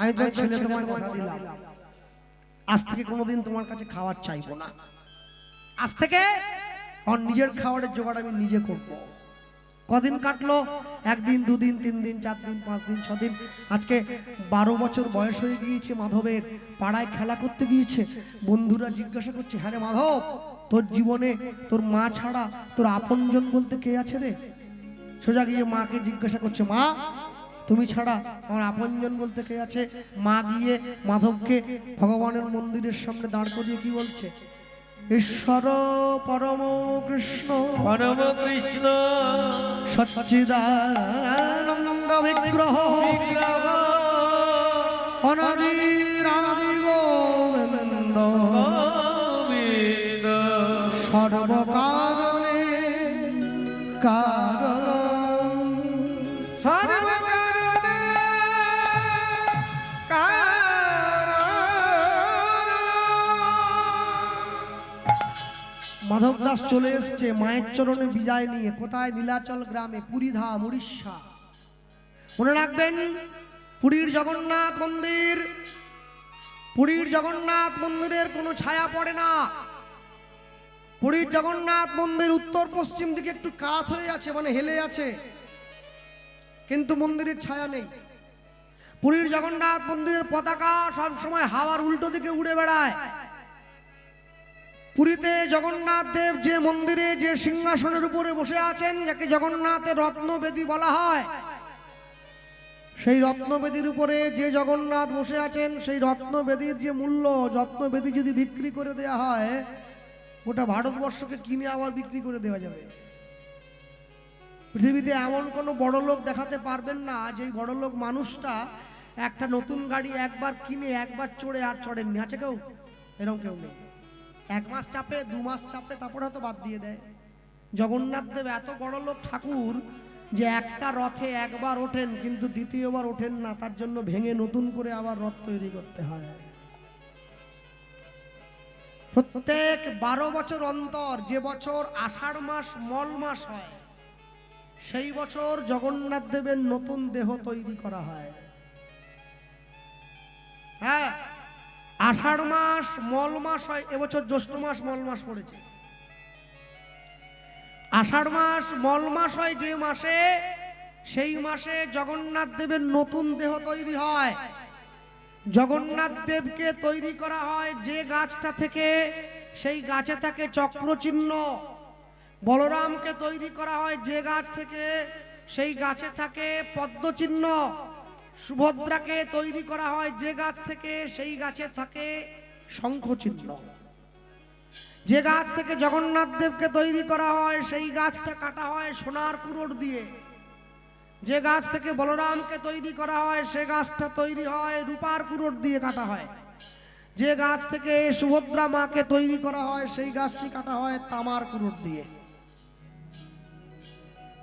আমি তোর ছেলে তোমার কথা দিলাম, আজ থেকে কোনোদিন তোমার কাছে খাবার চাইবো না। আজ থেকে আমার নিজের খাবারের জোগাড় আমি নিজে করব। কদিন কাটলো? একদিন, দুদিন, 3 দিন, 4 দিন, 5 দিন, 6 দিন। আজকে 12 বছর বয়স হয়ে গিয়েছে মাধবের। পাড়ায় খেলা করতে গিয়েছে, বন্ধুরা জিজ্ঞাসা করছে, হ্যাঁ রে মাধব, তোর জীবনে তোর মা ছাড়া তোর আপনজন বলতে কে আছে রে? সোজা গিয়ে মাকে জিজ্ঞাসা করছে, মা তুমি ছাড়া আমার আপনজন বলতে কে আছে? মা গিয়ে মাধবকে ভগবানের মন্দিরের সামনে দাঁড় করিয়ে কি বলছে? ঈশ্বর পরম কৃষ্ণ পরম কৃষ্ণ সচ্চিদানন্দ বিগ্রহ অনাদির আদি গোবিন্দ সর্বকারণে কারণ মাধব দাস চলে এসছে মায়ের চরণে বিজয় নিয়ে। কোথায়? নীলাচল গ্রামে, পুরীধাম, উড়িষ্যা। মনে রাখবেন, পুরীর জগন্নাথ মন্দির, পুরীর জগন্নাথ মন্দিরের কোনো ছায়া পড়ে না। পুরীর জগন্নাথ মন্দির উত্তর পশ্চিম দিকে একটু কাত হয়ে আছে, মানে হেলে আছে, কিন্তু মন্দিরের ছায়া নেই। পুরীর জগন্নাথ মন্দিরের পতাকা সবসময় হাওয়ার উল্টো দিকে উড়ে বেড়ায়। পুরীতে জগন্নাথ দেব যে মন্দিরে যে সিংহাসনের উপরে বসে আছেন, যাকে জগন্নাথের রত্নবেদী বলা হয়, সেই রত্নবেদীর উপরে যে জগন্নাথ বসে আছেন, সেই রত্নবেদীর যে মূল্য, রত্নবেদী যদি বিক্রি করে দেওয়া হয়, ওটা ভারতবর্ষকে কিনে আবার বিক্রি করে দেওয়া যাবে। পৃথিবীতে এমন কোনো বড় লোক দেখাতে পারবেন না যে বড় লোক মানুষটা একটা নতুন গাড়ি একবার কিনে একবার চড়ে আর চড়েননি। আছে কেউ? এরকম কেউ নেই। 1 মাস চাপে, 2 মাস চাপে, তারপরে হয়তো বাদ দিয়ে দেয়। জগন্নাথ দেব এত বড় লোক ঠাকুর যে একটা রথে একবার ওঠেন, কিন্তু দ্বিতীয়বার ওঠেন না, তার জন্য ভেঙে নতুন করে আবার রথ তৈরি করতে হয়। প্রত্যেক 12 বছর অন্তর, যে বছর আষাঢ় মাস মল মাস হয়, সেই বছর জগন্নাথ দেবের নতুন দেহ তৈরি করা হয়। হ্যাঁ, আষাঢ় মাস মল মাস হয়, এবছর জ্যৈষ্ঠ মাস মল মাস পড়েছে। আষাঢ় মাস মল মাস হয় যে মাসে, সেই মাসে জগন্নাথ দেবের নতুন দেহ তৈরি হয়। জগন্নাথ দেবকে তৈরি করা হয় যে গাছটা থেকে, সেই গাছে থাকে চক্র চিহ্ন। বলরামকে তৈরি করা হয় যে গাছ থেকে, সেই গাছে থাকে পদ্ম চিহ্ন। সুভদ্রাকে তৈরি করা হয় যে গাছ থেকে, সেই গাছে থাকে শঙ্খ চিহ্ন। যে গাছ থেকে জগন্নাথ দেবকে তৈরি করা হয়, সেই গাছটা কাটা হয় সোনার কুড়োর দিয়ে। যে গাছ থেকে বলরামকে তৈরি করা হয়, সে গাছটা তৈরি হয় রূপার কুড়োর দিয়ে কাটা হয়। যে গাছ থেকে সুভদ্রা মাকে তৈরি করা হয়, সেই গাছটি কাটা হয় তামার কুড়োর দিয়ে।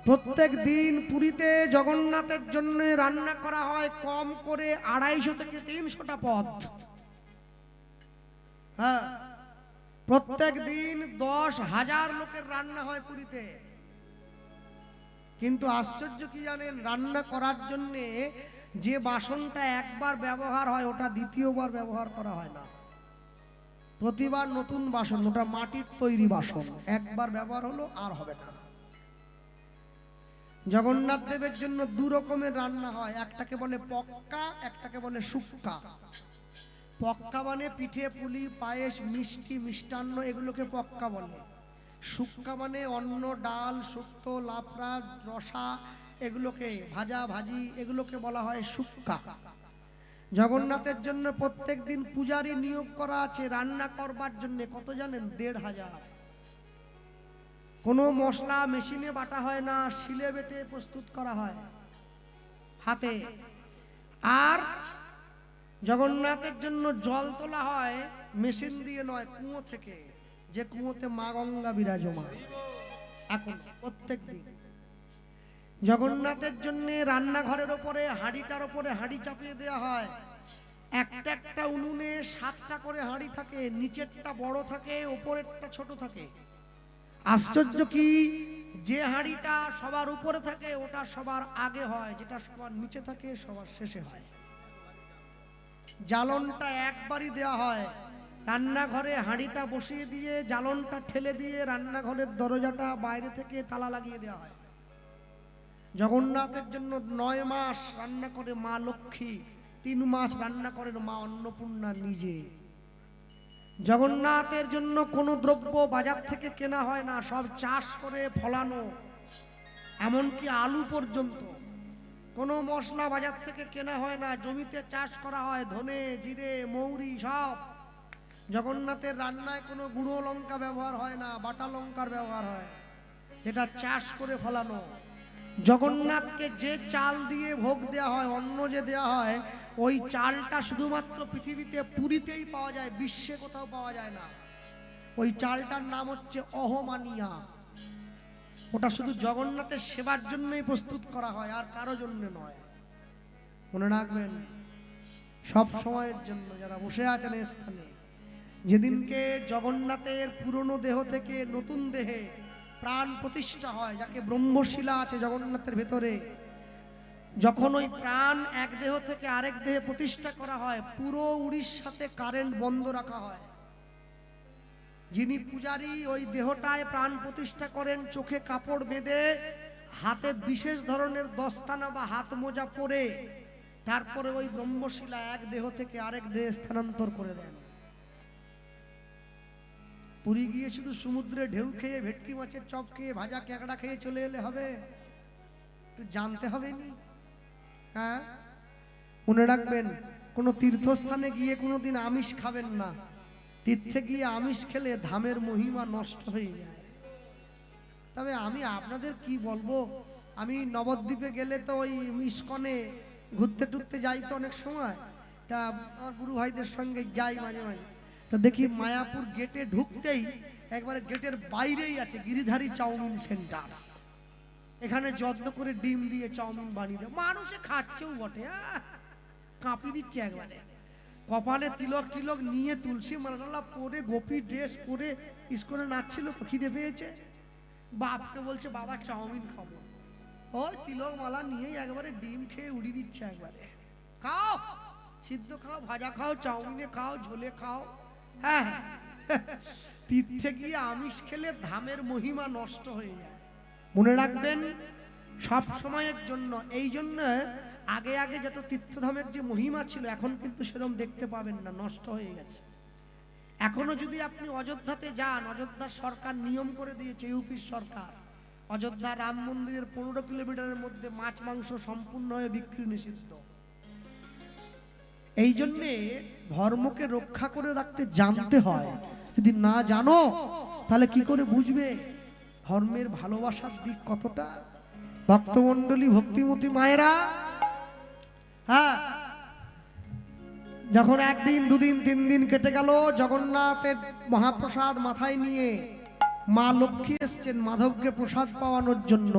প্রত্যেক দিন পুরীতে জগন্নাথের জন্য রান্না করা হয় কম করে 250 থেকে 300টা পদ। হ্যাঁ, প্রত্যেক দিন 10,000 লোকের রান্না হয় পুরীতে। কিন্তু আশ্চর্য কি জানেন? রান্না করার জন্য যে বাসনটা একবার ব্যবহার হয়, ওটা দ্বিতীয়বার ব্যবহার করা হয় না। প্রতিবার নতুন বাসন, ওটা মাটির তৈরি বাসন, একবার ব্যবহার হলো আর হবে না। জগন্নাথ দেবের জন্য 2 রকমের রান্না হয়, একটাকে বলে পক্কা, একটাকে বলে শুক্কা। পক্কা মানে পিঠে, পুলি, পায়েস, মিষ্টি, মিষ্টান্ন, এগুলোকে পক্কা বলে। শুক্কা মানে অন্ন, ডাল, শুক্তো, লাফড়া, রসা, এগুলোকে ভাজা ভাজি, এগুলোকে বলা হয় শুক্কা। জগন্নাথের জন্য প্রত্যেক দিন পূজারী নিয়োগ করা আছে রান্না করবার জন্য। কত জানেন? 1,500। কোনো মশলা মেশিনে বাটা হয় না, শিলে বেটে প্রস্তুত করা হয় হাতে। আর জগন্নাথের জন্য জল তোলা হয় মেশিন দিয়ে নয়, কুয়ো থেকে, যে কুয়োতে মা গঙ্গা বিরাজমান। এখন প্রত্যেক দিন জগন্নাথের জন্য রান্নাঘরের ওপরে, হাঁড়িটার ওপরে হাঁড়ি চাপিয়ে দেওয়া হয়। একটা একটা উনুনে 7টা করে হাঁড়ি থাকে, নিচেরটা বড় থাকে, ওপরেরটা ছোট থাকে। আশ্চর্য কি, যে হাঁড়িটা সবার উপরে থাকে ওটা সবার আগে হয়, যেটা সবার নিচে থাকে সবার শেষে হয়। জ্বালনটা একবারই দেওয়া হয়, রান্নাঘরে হাঁড়িটা বসিয়ে দিয়ে জ্বালনটা ঠেলে দিয়ে রান্নাঘরের দরজাটা বাইরে থেকে তালা লাগিয়ে দেওয়া হয়। জগন্নাথের জন্য 9 মাস রান্না করে মা লক্ষ্মী, 3 মাস রান্না করেন মা অন্নপূর্ণা নিজে। জগন্নাথের জন্য কোনো দ্রব্য বাজার থেকে কেনা হয় না, সব চাষ করে ফলানো, এমনকি আলু পর্যন্ত। কোনো মশলা বাজার থেকে কেনা হয় না, জমিতে চাষ করা হয়, ধনে জিরে মৌরি সব। জগন্নাথের রান্নায় কোনো গুঁড়ো লঙ্কা ব্যবহার হয় না, বাটা লঙ্কার ব্যবহার হয়, এটা চাষ করে ফলানো। জগন্নাথকে যে চাল দিয়ে ভোগ দেওয়া হয়, অন্ন যে দেওয়া হয়, ওই চালটা শুধুমাত্র পৃথিবীতে পুরীতেই পাওয়া যায়, বিশ্বে কোথাও পাওয়া যায় না। ওই চালটার নাম হচ্ছে অহমানিয়া। ওটা শুধু জগন্নাথের সেবার জন্যই প্রস্তুত করা হয়, আর কারো জন্য নয়। মনে রাখবেন, সব সময়ের জন্য যারা বসে আছেন এই স্থানে, যেদিনকে জগন্নাথের পুরনো দেহ থেকে নতুন দেহে প্রাণ প্রতিষ্ঠা হয়, যাকে ব্রহ্মশিলা আছে জগন্নাথের ভেতরে, যখন ওই প্রাণ এক দেহ থেকে আরেক দেহে প্রতিষ্ঠা করা হয়, পুরো উড়িষ্যাতে কারেন্ট বন্ধ রাখা হয়। যিনি পূজারী ওই দেহটায় প্রাণ প্রতিষ্ঠা করেন, চোখে কাপড় বেঁধে, হাতে বিশেষ ধরনের দস্তানা বা হাত মোজা পরে, তারপরে ওই ব্রহ্মশিলা এক দেহ থেকে আরেক দেহে স্থানান্তর করে দেন। পুরী গিয়ে শুধু সমুদ্রে ঢেউ খেয়ে, ভেটকি মাছের চপ খেয়ে, ভাজা ক্যাকড়া খেয়ে চলে এলে হবে? একটু জানতে হবে নি? হ্যাঁ, মনে রাখবেন, কোনো তীর্থস্থানে গিয়ে কোনোদিন আমিষ খাবেন না। তীর্থে গিয়ে আমিষ খেলে ধামের মহিমা নষ্ট হয়ে যায়। তবে আমি আপনাদের কি বলবো, আমি নবদ্বীপে গেলে তো ওই ইস্কনে ঘুরতে টুরতে যাই তো অনেক সময়, তা আমার গুরু ভাইদের সঙ্গে যাই মাঝে মাঝে। তো দেখি মায়াপুর গেটে ঢুকতেই একবারে গেটের বাইরেই আছে গিরিধারী চাউমিন সেন্টার। এখানে যত্ন করে ডিম দিয়ে চাউমিন বানিয়ে দেয়, মানুষে খাচ্ছেও বটে, কাঁপি দিচ্ছে একবারে। কপালে তিলক টিলক নিয়ে তুলসী মালা পরে গোপী ড্রেস পরে ইস্কনে নাচছিল, তো খিদে পেয়েছে, বাপকে বলছে বাবা চাউমিন খাবো। ওই তিলক মালা নিয়েই একবারে ডিম খেয়ে উড়িয়ে দিচ্ছে একবারে। খাও, সিদ্ধ খাও, ভাজা খাও, চাউমিনে খাও, ঝোলে খাও। হ্যাঁ, তীর্থে গিয়ে আমিষ খেলে ধামের মহিমা নষ্ট হয়ে যায়। মনে রাখবেন, সব সময়ের জন্য। এই জন্য আগে আগে যত তীর্থধামের যে মহিমা ছিল, এখন কিন্তু সেরকম দেখতে পাবেন না, নষ্ট হয়ে গেছে। এখনো যদি আপনি অযোধ্যাতে যান, অযোধ্যার সরকার নিয়ম করে দিয়েছে, ইউপির সরকার, অযোধ্যা রাম মন্দিরের 15 কিলোমিটারের মধ্যে মাছ মাংস সম্পূর্ণভাবে বিক্রি নিষিদ্ধ। এই জন্যে ধর্মকে রক্ষা করে রাখতে জানতে হয়। যদি না জানো তাহলে কি করে বুঝবে ধর্মের ভালোবাসার দিক কতটা? ভক্তমণ্ডলী, ভক্তিমতী মায়েরা, হ্যাঁ, যখন 1 দিন 2 দিন 3 দিন কেটে গেল, জগন্নাথের মহাপ্রসাদ মাথায় নিয়ে মা লক্ষ্মী এসছেন মাধবকে প্রসাদ পাওয়ানোর জন্য।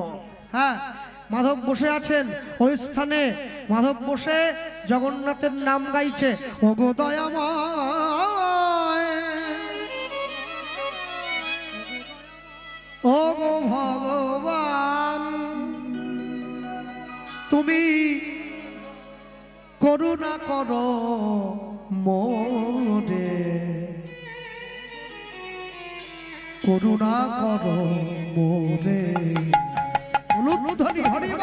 হ্যাঁ, মাধব বসে আছেন ওই স্থানে। মাধব বসে জগন্নাথের নাম গাইছে, ওগো দয়াময়, ওগো ভগবান, তুমি করুণা করো মোরে, করুণা করো মোরে। ধরি হরিব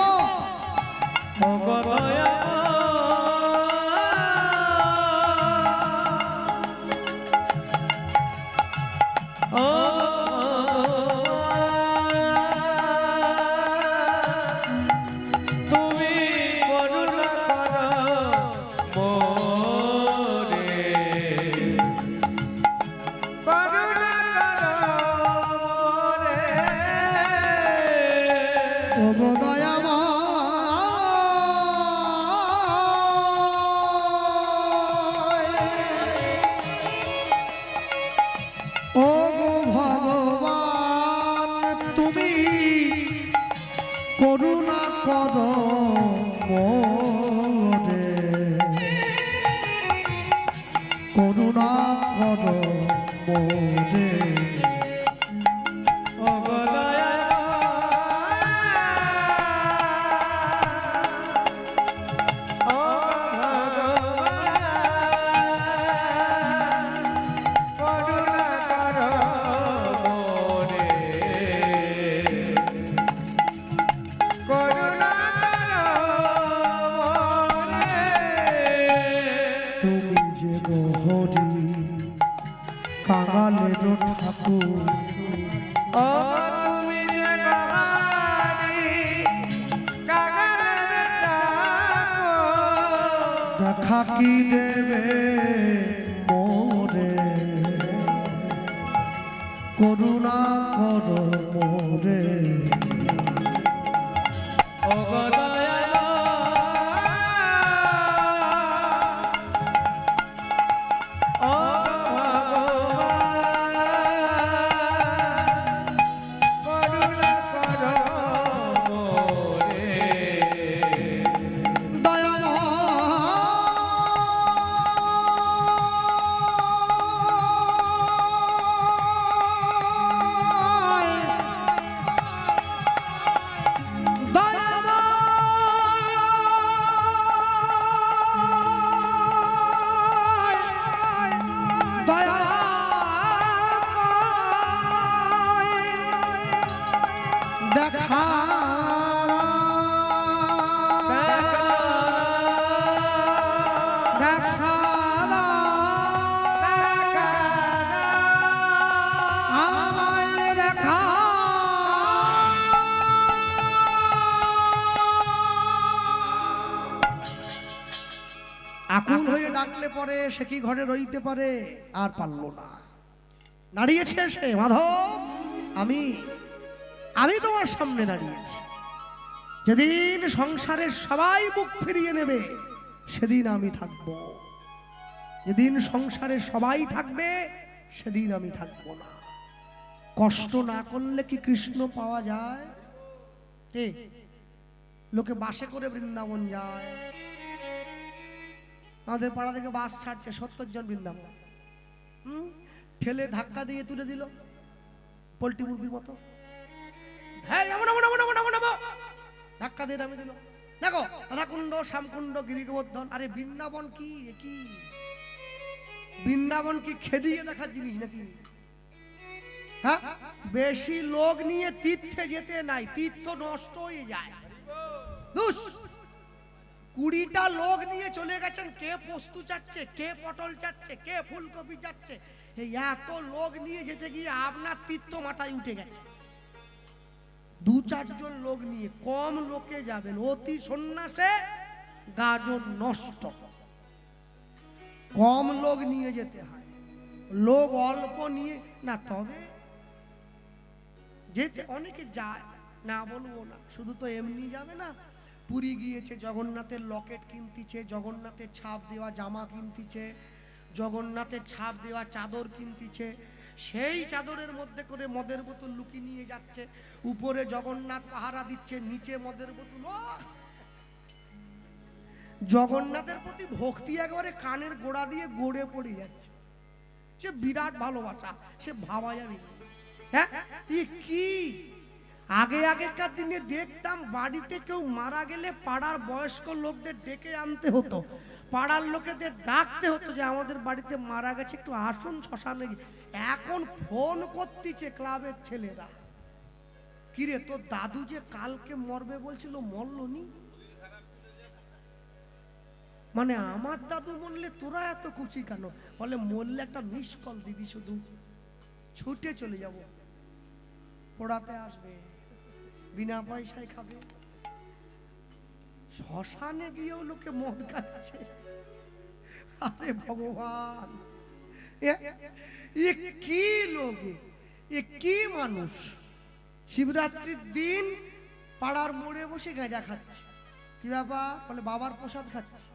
করুণা করো মোরে, করুণা করো মোরে। ঠাকুর ও তুমি যে কাঙালি, কাঙালের ডাকো। দেখা কি দেবে মোরে করুণা করো মোরে ও গো দয়াল, ও ভগবান, করুণা করো মোরে। দেখা দেখা আমায় দেখা আকুল হয়ে ডাকলে পরে সে কি ঘরে রইতে পারে, আর পারল না, দাঁড়িয়েছে সে, মাধব আমি আমি তোমার সামনে দাঁড়িয়েছি। যেদিন সংসারের সবাই মুখ ফিরিয়ে নেবে সেদিন আমি থাকব, যেদিন সংসারে সবাই থাকবে সেদিন আমি থাকব না। কষ্ট না করলে কি কৃষ্ণ পাওয়া যায়? কে লোকে বাসে করে বৃন্দাবন যায়, আমাদের পাড়া থেকে বাস ছাড়ছে 70 জন বৃন্দাবন, ঠেলে ধাক্কা দিয়ে তুলে দিল পোল্ট্রি মুরগির মতো, ধাক্কা দিয়ে নামিয়ে দিল। দেখো রাধাকুণ্ড, শ্যামকুণ্ড, গিরিগোবর্ধন, আরে বৃন্দাবন কি কি বৃন্দাবন কি খেদিয়ে দেখার জিনিস নাকি? হ্যাঁ, বেশি লোক নিয়ে তীর্থে যেতে নাই, তীর্থ নষ্ট হয়ে যায়। 20টা লোক নিয়ে চলে গেছেন, কে পোস্তু চাচ্ছে, কে পটল চাচ্ছে, কে ফুলকপি চাচ্ছে, এই এত লোক নিয়ে যেতে গিয়ে আপনার তীর্থ মাথায় উঠে গেছে। 2-4 জন লোক নিয়ে, কম লোকে যাবেন, অতি সন্ন্যাসে গাজন নষ্ট, কম লোক নিয়ে যেতে হয়, লোক অল্প নিয়ে না, তবে যেতে অনেকে যায় না বলবো না, শুধু তো এমনি যাবে না, পুরী গিয়েছে, জগন্নাথের লকেট কিনতিছে, জগন্নাথের ছাপ দেওয়া জামা কিনতিছে, জগন্নাথের ছাপ দেওয়া চাদর কিনতিছে, সেই চাদরের মধ্যে করে মদের বোতল লুকিয়ে নিয়ে যাচ্ছে, উপরে জগন্নাথ পাহারা দিচ্ছে, নিচে মদের বোতল। জগন্নাথের প্রতি ভক্তি একেবারে কানের গোড়া দিয়ে গড়ে পড়ে যাচ্ছে, সে বিরাট ভালোবাসা, সে ভাবা যাবে। হ্যাঁ, কি আগেকার দিনে দেখতাম বাড়িতে কেউ মারা গেলে পাড়ার বয়স্ক লোকদের ডেকে আনতে হতো, পাড়ার লোকেদের ডাকতে হতো যে আমাদের বাড়িতে মারা গেছে, একটু আসুন শ্মশানে। এখন ফোন করতেছে ক্লাবের ছেলেরা, কিরে তোর দাদু যে কালকে মরবে বলছিল, মরলনি? মানে আমার দাদু মরলে তোরা এত খুশি কেন? বলে মরলে একটা মিস কল দিবি, শুধু ছুটে চলে যাব, পোড়াতে আসবে, বিনা পয়সায় খাবে। শ্মশানে গিয়েও লোকে মদ খাচ্ছে, আরে ভগবান, এ কি লোক, এ কি মানুষ? শিবরাত্রির দিন পাড়ার মোড়ে বসে গাঁজা খাচ্ছে, কি ব্যাপার? বলে বাবার প্রসাদ খাচ্ছে,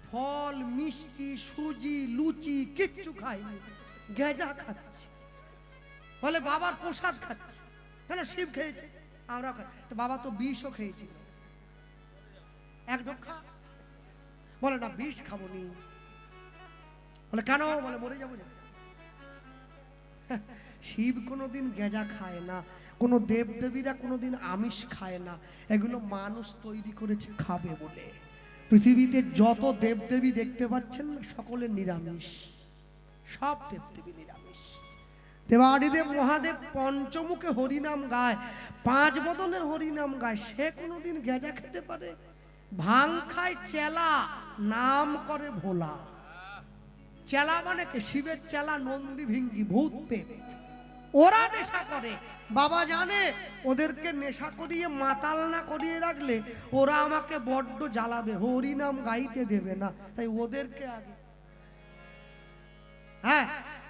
ফল মিষ্টি সুজি লুচি কিচ্ছু খায়নি, গাঁজা খাচ্ছে, বলে বাবার প্রসাদ খাচ্ছে। কেন? শিব খেয়েছে, আমরা খাই তো, বাবা তো বিষও খেয়েছিল, এক ঢোকা। বলে না বিষ খাবো নি। বলে কেন? বলে মরে যাবো। শিব কোনোদিন গেঁজা খায় না, কোনো দেবদেবীরা কোনোদিন আমিষ খায় না, এগুলো মানুষ তৈরি করেছে খাবে বলে। পৃথিবীতে যত দেবদেবী দেখতে পাচ্ছেন না, সকলে নিরামিষ, সব দেবদেবী নিরামিষ। দেবাদিদেব মহাদেব পঞ্চমুখে হরিনাম গায়, 5 বদনে হরিনাম গায়, সে কোনোদিন গেঁজা খেতে পারে? ভাং খায় চেলা, নাম করে ভোলা, চেলা মানে কি? শিবের চেলা, নন্দী ভিঙ্গি, ভূত পেত, ওরা নেশা করে। বাবা জানে ওদেরকে নেশা করিয়ে মাতাল না করিয়ে রাখলে ওরা আমাকে বড্ড জ্বালাবে, হরি নাম গাইতে দেবে না, তাই ওদেরকে আগে। হ্যাঁ,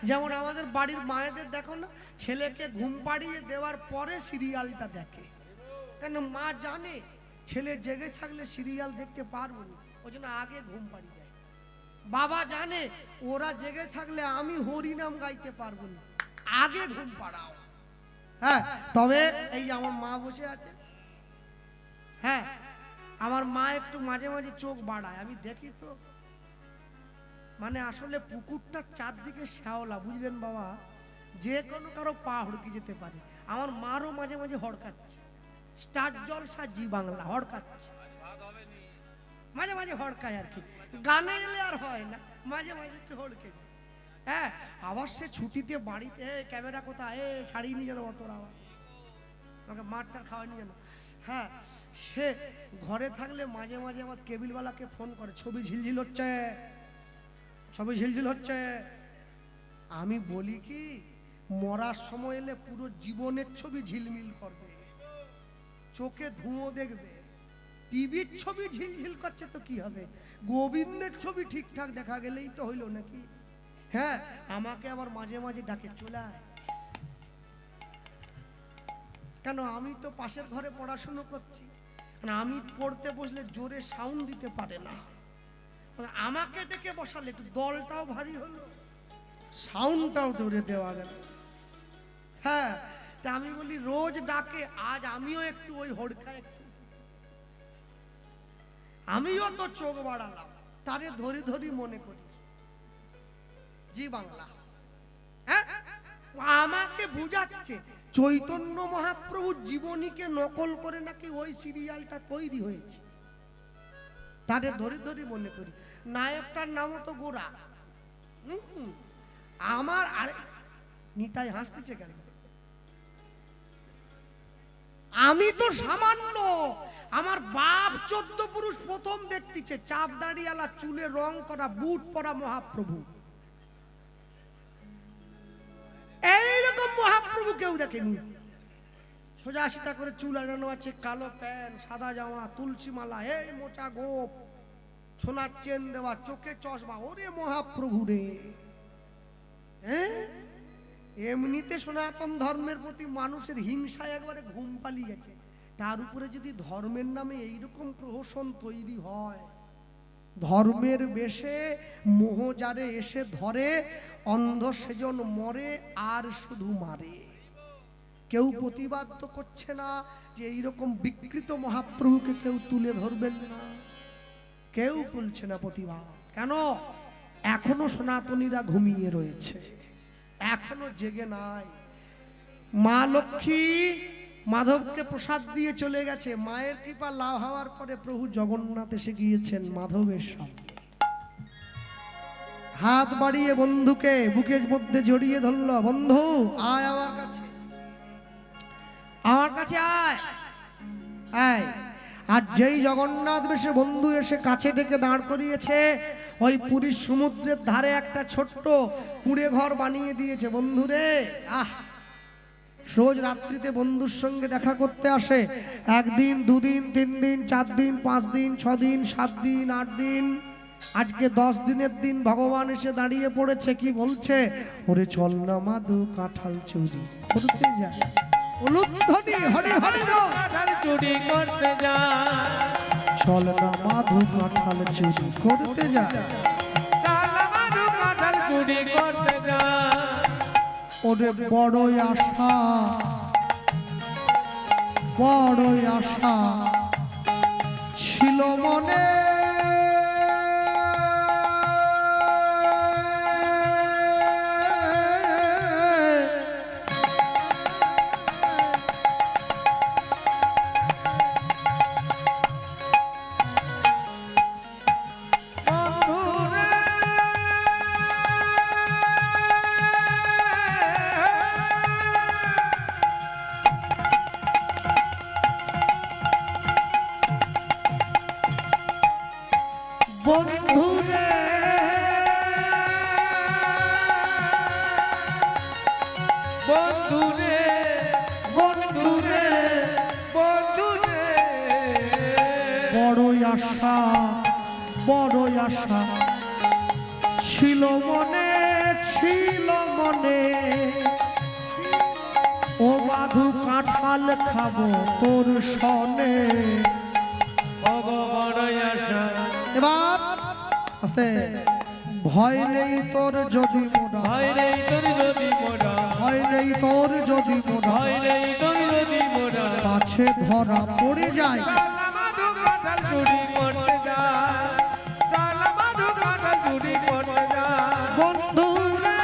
যেমন আমাদের বাড়ির মায়েদের দেখো না, ছেলেকে ঘুম পাড়িয়ে দেওয়ার পরে সিরিয়ালটা দেখে, কেন মা জানে ছেলে জেগে থাকলে সিরিয়াল দেখতে পারবো না, ওই জন্য আগে ঘুম পাড়িয়ে দেয়। বাবা জানে ওরা জেগে থাকলে আমি হরি নাম গাইতে পারবো না, আগে ঘুম পাড়াও। হ্যাঁ, তবে এই আমার মা বসে আছে, হ্যাঁ আমার মা একটু মাঝে মাঝে চোখ বাড়ায়, আমি দেখি তো, মানে আসলে পুকুরটার চারদিকে শ্যাওলা, বুঝলেন বাবা, যে কোনো কারো পা হড়কে যেতে পারে। আমার মারও মাঝে মাঝে হড়কাচ্ছে, স্টার জলসা জি বাংলা হড়কাচ্ছে, মাঝে মাঝে হড়কায় আর কি, গানে এলে আর হয় না, মাঝে মাঝে একটু হড়কে যায়। হ্যাঁ, আবার সে ছুটিতে বাড়িতে, ক্যামেরা কোথায়, ছাড়িয়ে নিয়ে যেন অতরা, আমাকে মাঠটা খাওয়া নিয়ে যেন। হ্যাঁ, সে ঘরে থাকলে মাঝে মাঝে আমার কেবিলওয়ালাকে ফোন করে, ছবি ঝিলঝিল হচ্ছে, ছবি ঝিলঝিল হচ্ছে। আমি বলি কি, মরার সময় এলে পুরো জীবনের ছবি ঝিলমিল করবে, চোখে ধুঁয়ো দেখবে, টিভির ছবি ঝিলঝিল করছে তো কি হবে, গোবিন্দের ছবি ঠিকঠাক দেখা গেলেই তো হইল নাকি। হ্যাঁ, আমাকে আবার মাঝে মাঝে ডাকে, চলে আয়, কেন আমি তো পাশের ঘরে পড়াশুনো করছি, আমি পড়তে বসলে জোরে সাউন্ড দিতে পারে না, আমাকে ডেকে বসালে একটু দলটাও ভারী হলো, সাউন্ডটাও জোরে দেওয়া গেল। হ্যাঁ, তা আমি বলি রোজ ডাকে, আজ আমিও একটু ওই হড়কা, একটু আমিও তো চোখ বাড়ালাম, তারে ধরি ধরি মনে করি জি বাংলা। হ্যাঁ, আমাকে বুঝাচ্ছে চৈতন্য মহাপ্রভুর জীবনীকে নকল করে নাকি ওই সিরিয়ালটা তৈরি হয়েছে, তারে ধরি ধরি মনে করি। নায়কটার নামও তো গোরা। আমার আরে নিতাই হাসতেছে কেন? আমি তো সামান্য, আমার বাপ 14 পুরুষ প্রথম দেখতেছে চাপ দাড়িয়ালা, চুলে রং করা, বুট পরা মহাপ্রভু। এইরকম মহাপ্রভু কেউ দেখেনি, সোজা সিধা করে চুল আনানো আছে, কালো প্যান্ট, সাদা জামা, তুলসী মালা, এই মোচা গোপ, সোনার চেন দেওয়া, চোখে চশমা, ওরে মহাপ্রভু রে। হ্যাঁ, এমনিতে সনাতন ধর্মের প্রতি মানুষের হিংসায় একবারে ঘুম পালিয়ে গেছে, তার উপরে যদি ধর্মের নামে এইরকম প্রহসন তৈরি হয়, ধর্মের বেশে মোহ যারে এসে ধরে, অন্ধ সেজন মরে আর শুধু মারে। কেউ প্রতিবাদ তো করছে না যে এইরকম বিকৃত মহাপ্রভুকে কেউ তুলে ধরবেন না, কেউ তুলছে না প্রতিবাদ। কেন? এখনো সনাতনীরা ঘুমিয়ে রয়েছে, এখনো জেগে নাই। মা লক্ষ্মী মাধবকে প্রসাদ দিয়ে চলে গেছে, মায়ের কৃপা লাভ হওয়ার পরে প্রভু জগন্নাথ এসে গিয়েছেন মাধবের সামনে, হাত বাড়িয়ে বন্ধুকে বুকের মধ্যে জড়িয়ে ধরল, বন্ধু আয় আমার কাছে, আমার কাছে আয় আয়। আর যেই জগন্নাথ বেশে বন্ধু এসে কাছে ডেকে দাঁড় করিয়েছে, ওই পুরীর সমুদ্রের ধারে একটা ছোট্ট কুঁড়ে ঘর বানিয়ে দিয়েছে। বন্ধুরে, রোজ রাত্রিতে বন্ধুর সঙ্গে দেখা করতে আসে, একদিন, দুদিন, 3 দিন, 4 দিন, 5 দিন, 6 দিন, 7 দিন, 8 দিন, আজকে 10 দিনের দিন ভগবান এসে দাঁড়িয়ে পড়েছে, কি বলছে? ওরে চল না মাধু কাঁঠাল চুরি করতে যায়, উলুধ্বনি হরি হরি কাঁঠাল চুরি করতে যায়, চল না মাধু কাঁঠাল চুরি করতে যায়, চল না মাধু কাঁঠাল চুরি করতে যায়। ওরে বড়ই আশা, বড়ই আশা ছিল মনে, বন্ধুরে আশা বড়ই আশা ছিল মনে ও মাধু কাঁঠাল খাবো তোর সনে। এবার আস্তে ভয় নেই তোর যদি মোরা, ভয় নেই তোর যদি মোরা, ভয় নেই তোর যদি মোরা, ভয় নেই তোর যদি মোরা, কাছে ধরা পড়ে যায় শালা মাধু কাঁঠাল চুরি করতে যায়, শালা মাধু কাঁঠাল চুরি করতে যায়। বন্ধু রে,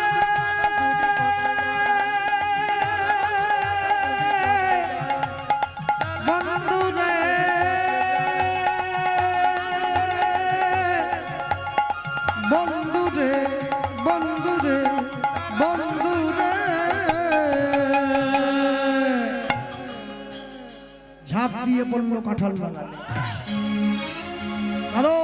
বন্ধু রে, বন্ধু রে, বন্ধু রে, বন্ধু রে, ঝাঁপ দিয়ে বলল কাঁঠাল বাগানে। হ্যালো,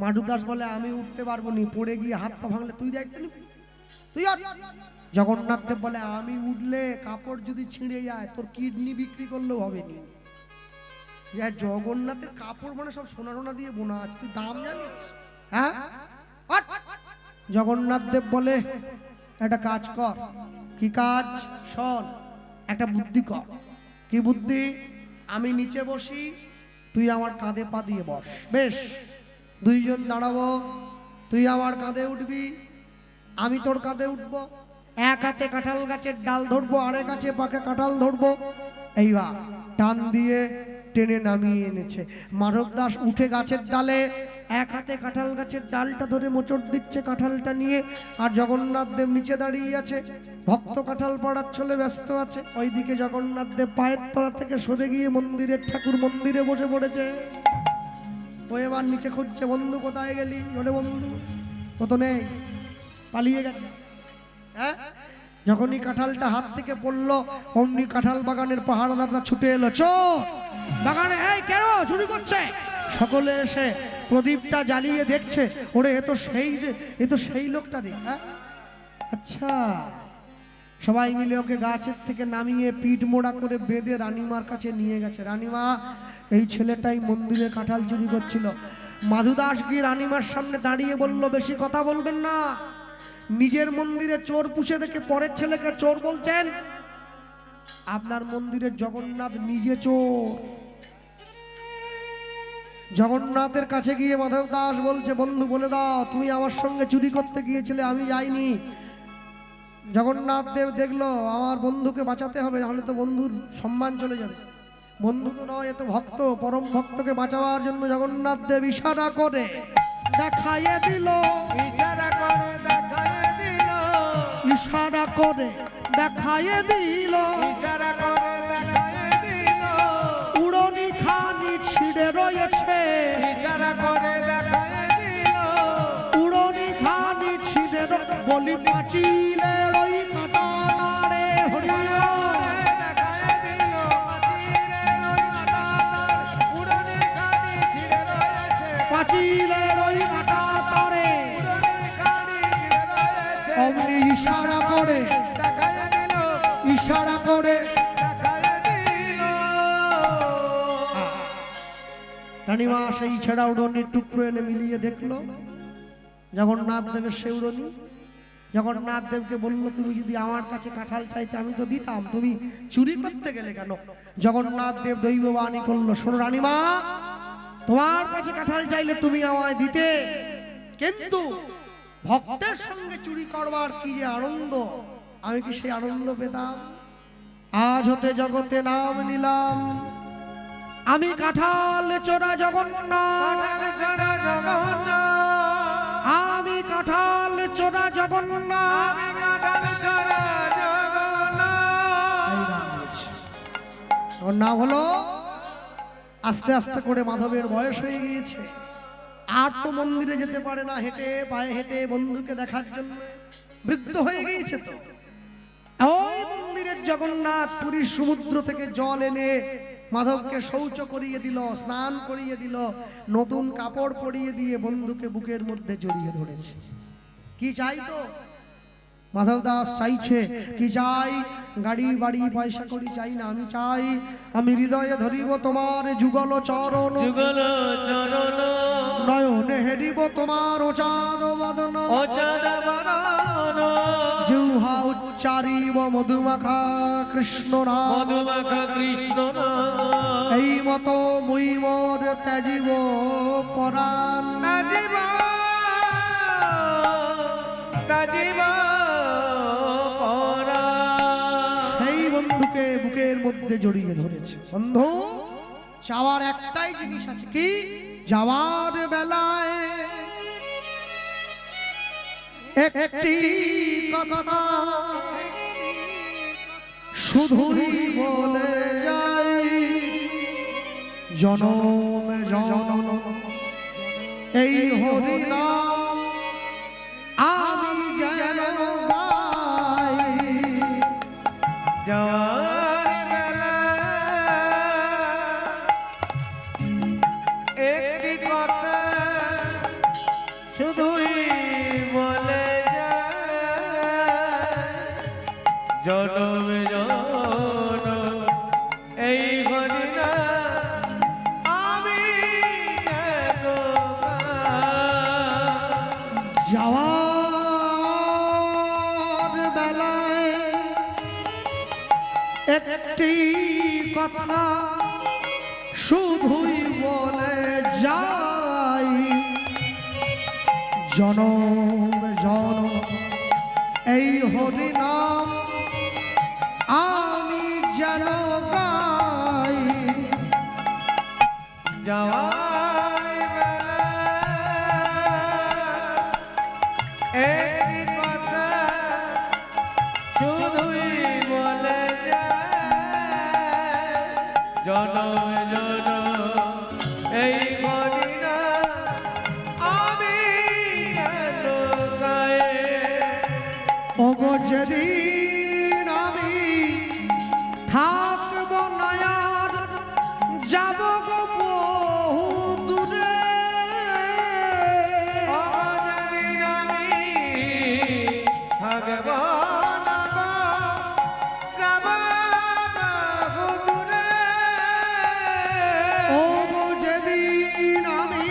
মাধু দাস বলে আমি উঠতে পারবো নি, পড়ে গিয়ে হাত পা ভাঙলে তুই দায়িত্ব নিবি, তুই আর। জগন্নাথ দেব বলে আমি উঠলে কাপড় যদি ছিঁড়ে যায় তোর কিডনি বিক্রি করলেও হবে নি। জগন্নাথের কাপড় মানে সব সোনা সোনা দিয়ে বোনা আছে, তুই দাম জানিস? হ্যাঁ, জগন্নাথ দেব বলে একটা কাজ কর। কি কাজ? শোন, একটা বুদ্ধি কর। কি বুদ্ধি? আমি নিচে বসি, তুই আমার কাঁধে পা দিয়ে বস, বেশ? দুইজন দাঁড়াবো, তুই আমার কাঁধে উঠবি, আমি তোর কাঁধে উঠবো, এক হাতে কাঁঠাল গাছের ডাল ধরবো, আরেক হাতে পাকে কাঁঠাল ধরবো। এইবার টান দিয়ে টেনে নামিয়ে এনেছে। মাধব দাস উঠে গাছের ডালে, এক হাতে কাঁঠাল গাছের ডালটা ধরে মোচড় দিচ্ছে কাঁঠালটা নিয়ে, আর জগন্নাথ দেব নিচে দাঁড়িয়ে আছে। ভক্ত কাঁঠাল পাড়ার চলে ব্যস্ত আছে। ওইদিকে জগন্নাথ দেব পায়ের তলা থেকে সরে গিয়ে মন্দিরের ঠাকুর মন্দিরে বসে পড়েছে। ও এবার নিচে খুঁজছে, বন্ধু কোথায় গেলি? ওরে বন্ধু ও তো নেই, পালিয়ে গেছে। হ্যাঁ, যখনই কাঁঠালটা হাত থেকে পড়লো অমনি কাঁঠাল বাগানের পাহারাদাররা ছুটে এলো, চোর বাগানে, এই কেন চুরি করছে? সকলে এসে প্রদীপটা জ্বালিয়ে দেখছে, ওরে এ তো সেই লোকটা রে। হ্যাঁ, আচ্ছা। সবাই মিলে ওকে গাছের থেকে নামিয়ে পিঠ মোড়া করে বেঁধে রানীমার কাছে নিয়ে গেছে। রানীমা, এই ছেলেটাই মন্দিরে কাঁঠাল চুরি করছিল। মাধু দাস গিয়ে রানীমার সামনে দাঁড়িয়ে বলল, বেশি কথা বলবেন না, নিজের মন্দিরে চোর পুষে রেখে পরের ছেলেকে চোর বলছেন? আপনার মন্দিরের জগন্নাথ নিজে চোর। জগন্নাথের কাছে গিয়ে মাধব দাস বলছে, বন্ধু বলে দাও, তুমি আমার সঙ্গে চুরি করতে গিয়েছিলে, আমি যাইনি। জগন্নাথ দেব দেখলো আমার বন্ধুকে বাঁচাতে হবে, নাহলে তো বন্ধুর সম্মান চলে যাবে। বন্ধু তো নয়, এ তো ভক্ত, পরম ভক্তকে বাঁচাবার জন্য জগন্নাথ দেব ইশারা করে দেখাইয়ে দিল, ইশারা করে দেখাইয়ে দিল, ইশারা করে দেখাইয়ে দিল, ইশারা করে দেখাইয়ে দিল, উড়নি খানি ছিঁড়ে রয়েছে, ইশারা করে দেখাইয়ে দিল, উড়নি খানি ছিঁড়ে বলি পাঁচিলের ওই কাঁটারে হরিয়া, দেখাইয়ে দিল, পাঁচিলের ওই কাঁটাতার, উড়নি খানি ছিঁড়ে রয়েছে, পাঁচিলের ওই কাঁটাতারে উড়নি খানি ছিঁড়ে রয়েছে, অমনি ইশারা করে, দেখাইয়ে দিল, ইশারা করে। দেখাইয়ে দিল। রানীমা সেই ছেঁড়া উড়নির টুকরো এনে মিলিয়ে দেখলো জগন্নাথ দেবের সে উড়নি। জগন্নাথ দেবকে বললো, তুমি যদি আমার কাছে কাঁঠাল চাইতে আমি তো দিতাম, তুমি চুরি করতে গেলে কেন? জগন্নাথ দেব দৈববাণী করলো, শোনো রানীমা, তোমার কাছে কাঁঠাল চাইলে তুমি আমায় দিতে, কিন্তু ভক্তের সঙ্গে চুরি করবার কি যে আনন্দ, আমি কি সেই আনন্দ পেতাম? আজ হতে জগতে নাম নিলাম, আমি কাঁঠাল চোরা জগন্নাথ, কাঁঠাল চোরা জগন্নাথ, আমি কাঁঠাল চোরা জগন্নাথ। আমি কাঁঠাল চোরা জগন্নাথ। ওর নাম হলো, আস্তে আস্তে করে মাধবের বয়স হয়ে গিয়েছে, আর তো মন্দিরে যেতে পারে না, হেঁটে পায়ে হেঁটে বন্ধুকে দেখার জন্য, বৃদ্ধ হয়ে গিয়েছে। তো ওই মন্দিরের জগন্নাথ পুরীর সমুদ্র থেকে জল এনে মাধবকে শৌচ করিয়ে দিল, স্নান করিয়ে দিল, নতুন কাপড় পরিয়ে দিয়ে বন্ধুকে বুকের মধ্যে জড়িয়ে ধরেছে। কি চাইতো? মাধব দাস চাইছে কি চাই? গাড়ি বাড়ি পয়সা করি চাই না, আমি চাই আমি হৃদয়ে ধরিব তোমার যুগল চরণ, যুগল চরণ নয়নে হেরিব তোমার ওচাদ বদন, অচাদ বদন জিহ্বা উচ্চারিব মধুমাখা কৃষ্ণ নাম, মধুমাখা কৃষ্ণ নাম। এই মতো মুই মোর ত্যাজিব পরাণ, তাজিব তাজিব পরা। সেই বন্ধুকে বুকের মধ্যে জড়িয়ে ধরেছে। বন্ধু, চাওয়ার একটাই জিনিস আছে, কি? যাওয়ার বেলায় একটি কথা শুধুই বলে যাই, জনম জনম এই হরি নাম আমি যেন গাই। যাওয়ার বেলা একটি কথা শুধুই বলে যায়, জনম জনম এই হরি নাম আমি যেন গাই। যাওয়ার বেলায় একটি কথা শুধুই বলে যাই, জনম জনম এই হরি নাম আমি যেন গাই। যাওয়ার বেলা একটি কথা শুধুই বলে যায়, জনম জনম এই হরি নাম আমি যেন গাই। ওগো যেদিন আমি থাকব না আর যাব গো বহু দূরে, অজানিন আমি থাকব না গো, যাব বহু দূরে। ওগো যেদিন আমি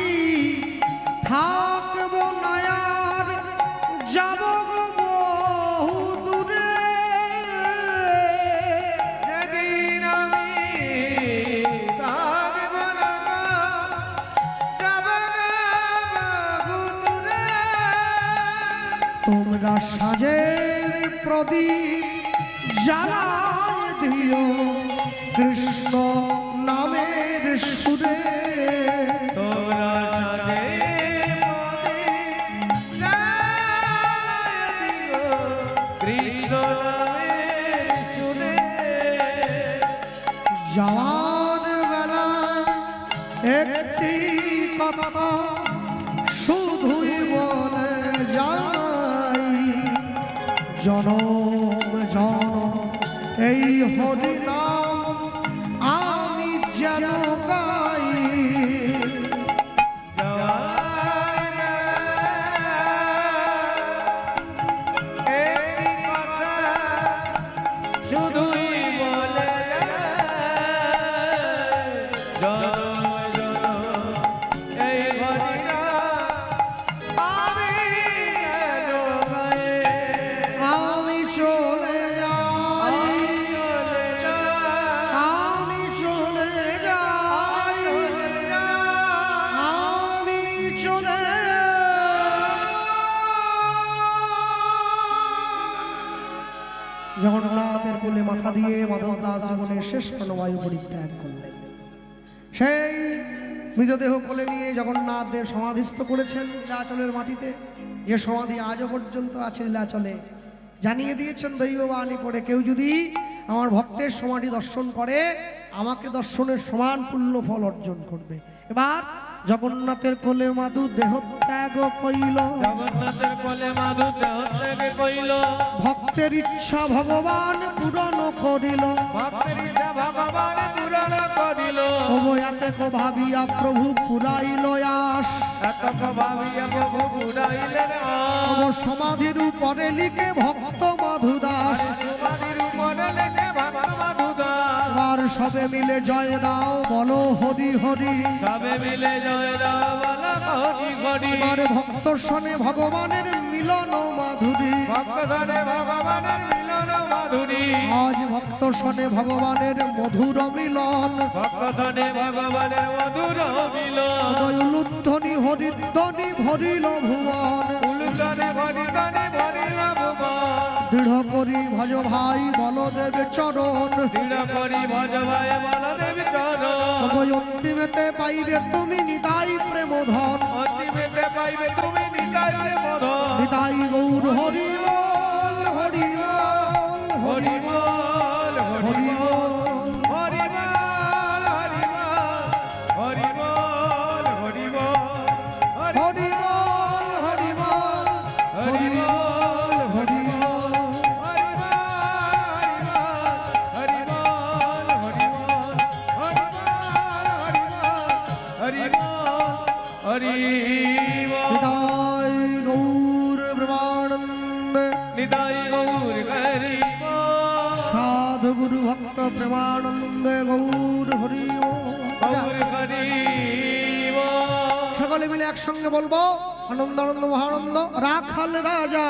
থাকব না আর যাব গো বহু দূরে, যেদিন আমি থাকব না গো, যাব বহু দূরে। তোমরা সাজের প্রদীপ জ্বালায় দিও কৃষ্ণ নামের সুরে, তোমরা সাজে কৃষ্ণ নামের সুরে। যাওয়ার বেলায় একটি কথা শুধুই বলে যাই, জনম জনম এই হরি নাম আমি যেন গাই। শুধুই বলে জনম জনম এই হরি নাম আমি যেন গাই। আমি চলে যাই, চলে যাই, আমি চলে যাই, আমি চলে জগন্নাথের কোলে মাথা দিয়ে মাধব দাস জীবনের শেষ প্রাণবায়ু পরিত্যাগ করলেন। সেই মৃতদেহ কোলে নিয়ে জগন্নাথ দেব সমাধিস্থ করেছেন লীলাচলের মাটিতে, যে সমাধি আজও পর্যন্ত আছে লীলাচলে। জানিয়ে দিয়েছেন দৈববাণী করে, কেউ যদি আমার ভক্তের সমাধি দর্শন করে আমাকে দর্শনের সমান পুণ্য ফল অর্জন করবে। এবার জগন্নাথের কোলে মাধু দেহ ত্যাগ কইল, জগন্নাথের কোলে মাধু দেহ ত্যাগ কইল, ভক্তের ইচ্ছা ভগবান পূরণ করিল, ভক্তের ইচ্ছা ভগবান পূরণ করিল। ওগো গো এতে কো ভাবিয়া প্রভু পুরাইল আস এত ভাবিয়া প্রভু পুরাইলেন গো সমাধির উপরে লিখে ভক্ত মধুদাস সমাধির উপরে লেখে ভক্ত মধুদাস আর সবে মিলে জয় দাও বলো হরি হরি সবে মিলে জয় দাও বলো হরি হরি আর ভক্ত শোনে ভগবানের মিলন মাধুরী ভক্ত ধরে ভগবানের মিলন মাধুরী আজ ভক্ত শোনে ভগবানের মধুর মিলন ভক্ত ধরে ভগবানের মধুর মিলন উলুধ্বনি হরিধ্বনি ভরিল ভুবন উলুধনে ভরিধনে ভরিল ভুবন দৃঢ় করি ভজ ভাই বলদেব চরণ দৃঢ় করি ভজ ভাই বলদেব চরণ ওই অন্তিমেতে পাইবে তুমি নিতাই প্রেম ধন অন্তিমেতে পাইবে তুমি নিতাই প্রেমধন নিতাই গৌর হরি বল হরি বল হরি বল হরি হরি বল বল হরি বল হরি বল হরি বল হরি বল হরি বল হরি বল হরি বল হরি বল হরি বল হরি বল নিতাই গৌর ব্রহ্মানন্দ নিতাই গৌর হরি বল সাধু গুরু ভক্ত প্রেমানন্দ গৌর হরি বল। গৌর হরি বল সকলে মিলে একসঙ্গে বলবো আনন্দ আনন্দ মহানন্দ রাখাল রাজা